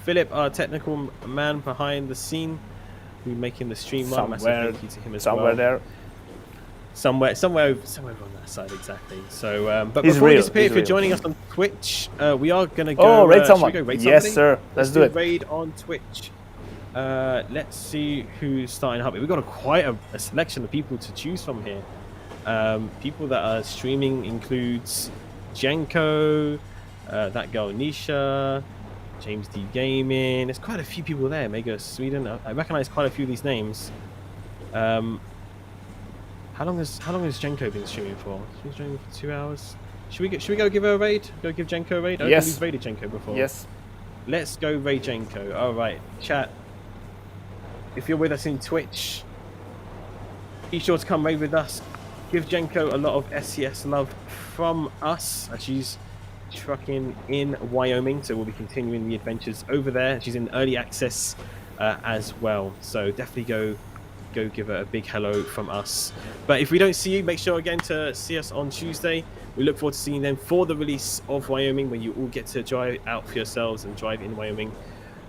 S1: Philip, our technical man behind the scene, who's making the stream run. Massive thank you to him as well.
S2: Somewhere there.
S1: Somewhere on that side, exactly. So, but
S2: He's
S1: before we
S2: real,
S1: disappear,
S2: he's
S1: if you're
S2: real.
S1: joining us on Twitch, we are gonna go.
S2: Oh, raid
S1: should
S2: someone.
S1: we go raid
S2: Yes,
S1: somebody?
S2: sir. Let's do it.
S1: Raid on Twitch. Let's see who's starting up. We've got quite a selection of people to choose from here. People that are streaming includes Jenko, that girl Nisha, James D Gaming. There's quite a few people there. Mega Sweden. I recognize quite a few of these names. How long has Jenko been streaming for? She's been streaming for 2 hours. Should we go give her a raid? Go give Jenko a raid? I don't
S2: Yes.
S1: think we've raided Jenko before.
S2: Yes.
S1: Let's go raid Jenko. All right, chat. If you're with us in Twitch, be sure to come raid with us. Give Jenko a lot of SCS love from us as she's trucking in Wyoming. So we'll be continuing the adventures over there. She's in early access as well. So definitely go give her a big hello from us. But if we don't see you, make sure again to see us on Tuesday. We look forward to seeing them for the release of Wyoming, where you all get to drive out for yourselves and drive in Wyoming.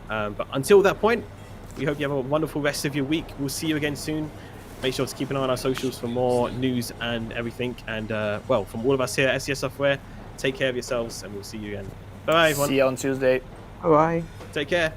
S1: But until that point, we hope you have a wonderful rest of your week. We'll see you again soon. Make sure to keep an eye on our socials for more news and everything. And well, from all of us here at SCS Software, take care of yourselves, and we'll see you again. Bye, everyone.
S2: See you on Tuesday.
S3: Bye.
S1: Take care.